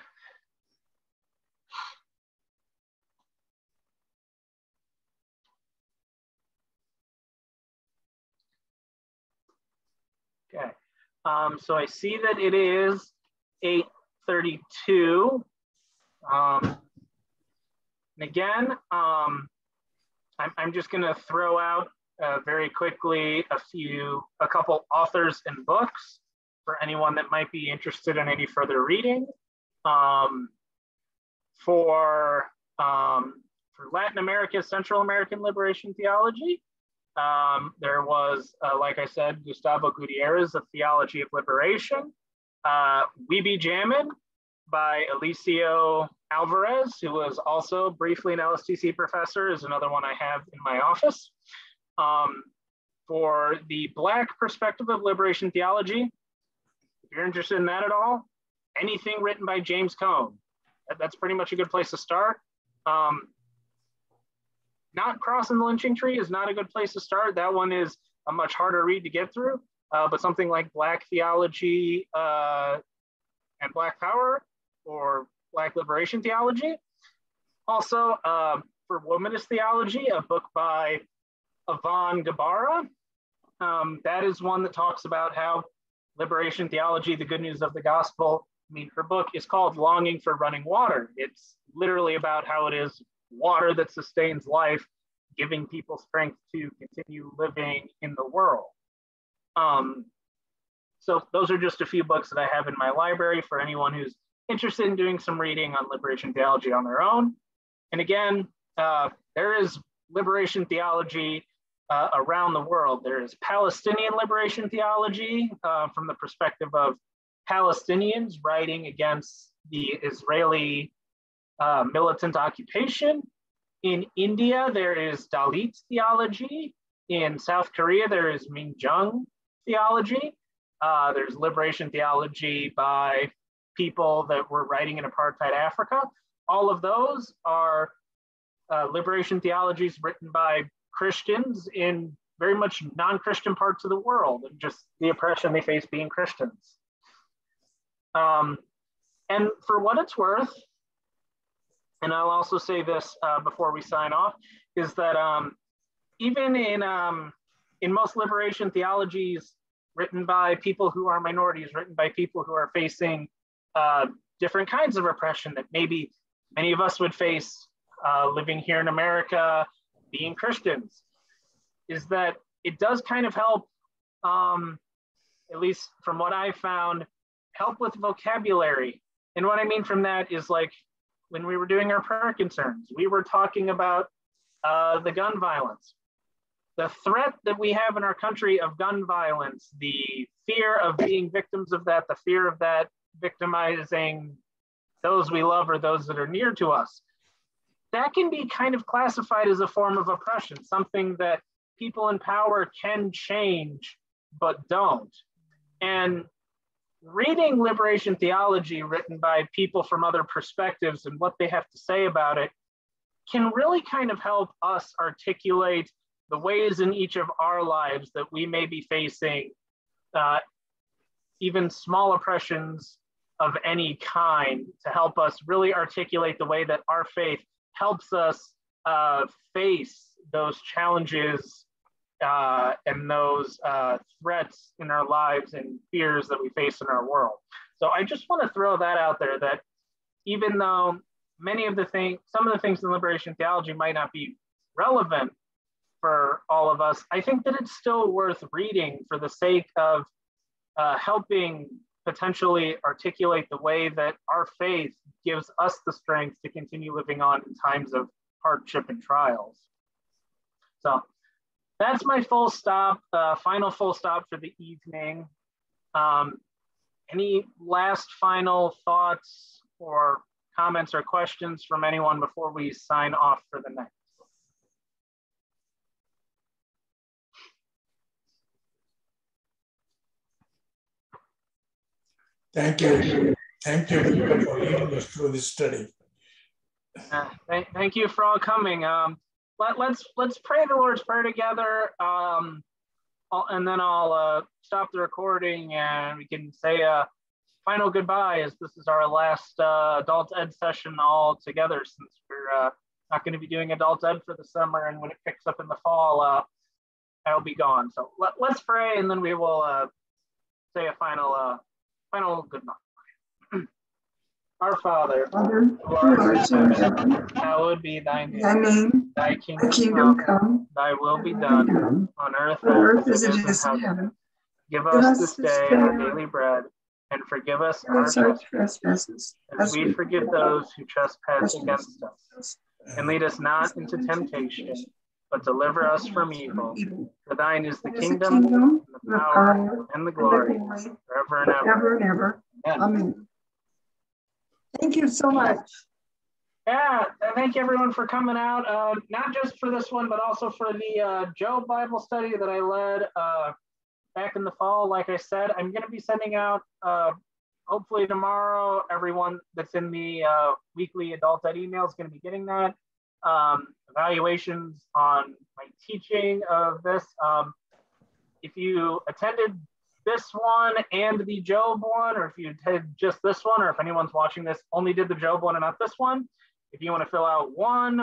Okay, so I see that it is 8:32. And again, I'm just going to throw out very quickly a couple authors and books for anyone that might be interested in any further reading. For Latin America, Central American liberation theology, there was, like I said, Gustavo Gutierrez, The Theology of Liberation. We Be Jammin' by Alicio Alvarez, who was also briefly an LSTC professor, is another one I have in my office. For the Black perspective of liberation theology, if you're interested in that at all, anything written by James Cone, that's pretty much a good place to start. Not Crossing the Lynching Tree is not a good place to start. That one is a much harder read to get through, but something like Black Theology and Black Power or Black Liberation Theology. Also, for Womanist Theology, a book by Yvonne Gabarra. That is one that talks about how liberation theology, the good news of the gospel. I mean, her book is called Longing for Running Water. It's literally about how it is water that sustains life, giving people strength to continue living in the world. So those are just a few books that I have in my library for anyone who's interested in doing some reading on liberation theology on their own. And again, there is liberation theology around the world. There is Palestinian liberation theology from the perspective of Palestinians writing against the Israeli militant occupation. In India, there is Dalit theology. In South Korea, there is Minjung theology. There's liberation theology by people that were writing in apartheid Africa. All of those are liberation theologies written by Christians in very much non-Christian parts of the world, and just the oppression they face being Christians. And for what it's worth, and I'll also say this before we sign off, is that even in most liberation theologies written by people who are minorities, written by people who are facing different kinds of oppression that maybe many of us would face living here in America, being Christians, is that it does kind of help, at least from what I found, help with vocabulary. And what I mean from that is, like, when we were doing our prayer concerns, we were talking about the gun violence. The threat that we have in our country of gun violence, the fear of being victims of that, the fear of that victimizing those we love or those that are near to us. That can be kind of classified as a form of oppression, something that people in power can change, but don't. And reading liberation theology written by people from other perspectives and what they have to say about it can really kind of help us articulate the ways in each of our lives that we may be facing even small oppressions of any kind, to help us really articulate the way that our faith helps us face those challenges and those threats in our lives and fears that we face in our world. So I just want to throw that out there, that even though some of the things in liberation theology might not be relevant for all of us, I think that it's still worth reading for the sake of helping potentially articulate the way that our faith gives us the strength to continue living on in times of hardship and trials. So that's my full stop, final full stop for the evening. Any last final thoughts or comments or questions from anyone before we sign off for the night? Thank you. Thank you, Vicar, for leading us through this study. Thank you for all coming. Let's pray the Lord's Prayer together, and then I'll stop the recording and we can say a final goodbye, as this is our last adult ed session all together, since we're not going to be doing adult ed for the summer, and when it picks up in the fall, I'll be gone. So let's pray, and then we will say a final good night. Our Father, who art in heaven, hallowed be thy name. Thy kingdom come, thy will be done, on earth as it is in heaven. Give us this day our daily bread, and forgive us our trespasses, as we forgive those who trespass against us. And lead us not into temptation, but deliver us from evil. For thine is the kingdom, and the power, and the glory, forever and ever. Amen. Thank you so much. Yeah, thank you everyone for coming out, not just for this one, but also for the Job Bible study that I led back in the fall. Like I said, I'm going to be sending out, hopefully tomorrow, everyone that's in the weekly adult ed email is going to be getting that. Evaluations on my teaching of this. If you attended this one and the Job one, or if you did just this one, or if anyone's watching this only did the Job one and not this one, if you want to fill out one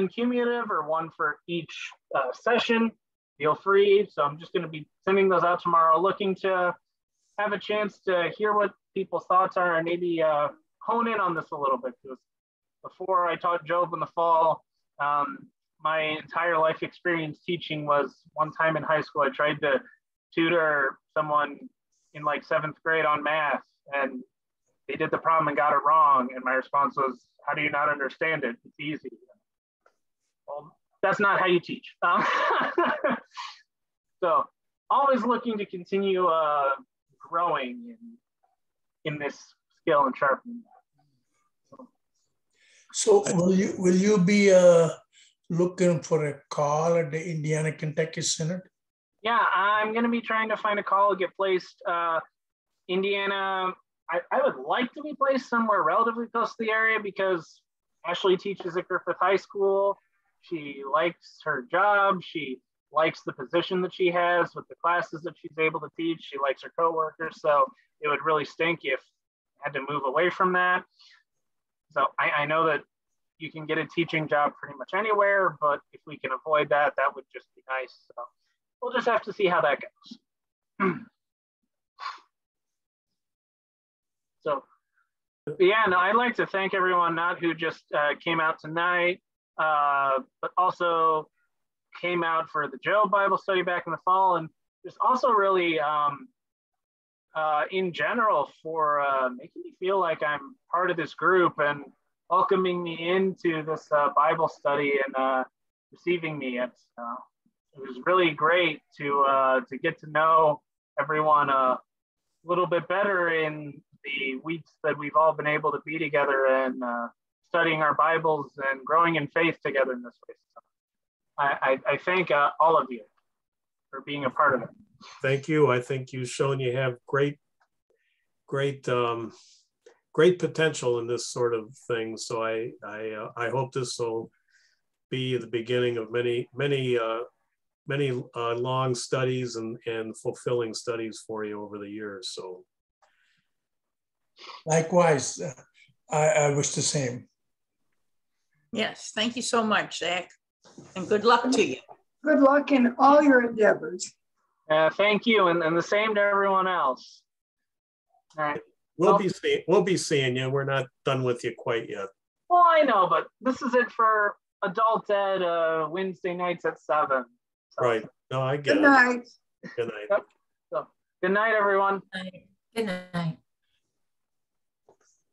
cumulative or one for each session, feel free. So I'm just going to be sending those out tomorrow, looking to have a chance to hear what people's thoughts are and maybe hone in on this a little bit, because before I taught Job in the fall, my entire life experience teaching was one time in high school. I tried to tutor someone in like 7th grade on math, and they did the problem and got it wrong. And my response was, how do you not understand it? It's easy. Well, that's not how you teach. So always looking to continue growing in this skill and sharpening that. So will you be looking for a call at the Indiana Kentucky Synod? Yeah, I'm going to be trying to find a call to get placed. Indiana, I would like to be placed somewhere relatively close to the area, because Ashley teaches at Griffith High School. She likes her job. She likes the position that she has with the classes that she's able to teach. She likes her coworkers. So it would really stink if I had to move away from that. So I know that you can get a teaching job pretty much anywhere, but if we can avoid that, that would just be nice. So we'll just have to see how that goes. So, yeah, no, I'd like to thank everyone not who just came out tonight, but also came out for the Job Bible study back in the fall, and just also really in general for making me feel like I'm part of this group and welcoming me into this Bible study and receiving me. It was really great to get to know everyone a little bit better in the weeks that we've all been able to be together and studying our Bibles and growing in faith together in this way. So I thank all of you for being a part of it. Thank you. I think you've shown you have great potential in this sort of thing. So I hope this will be the beginning of many long studies and fulfilling studies for you over the years. So likewise, I wish the same. Yes, thank you so much, Zach, and good luck to you. Good luck in all your endeavors. Thank you, and the same to everyone else. All right. We'll be seeing you. We're not done with you quite yet. Well, I know, but this is it for Adult Ed Wednesday nights at 7. So. Right. No, I get it. Good night. Good night. Yep. So, good night, everyone. Good night.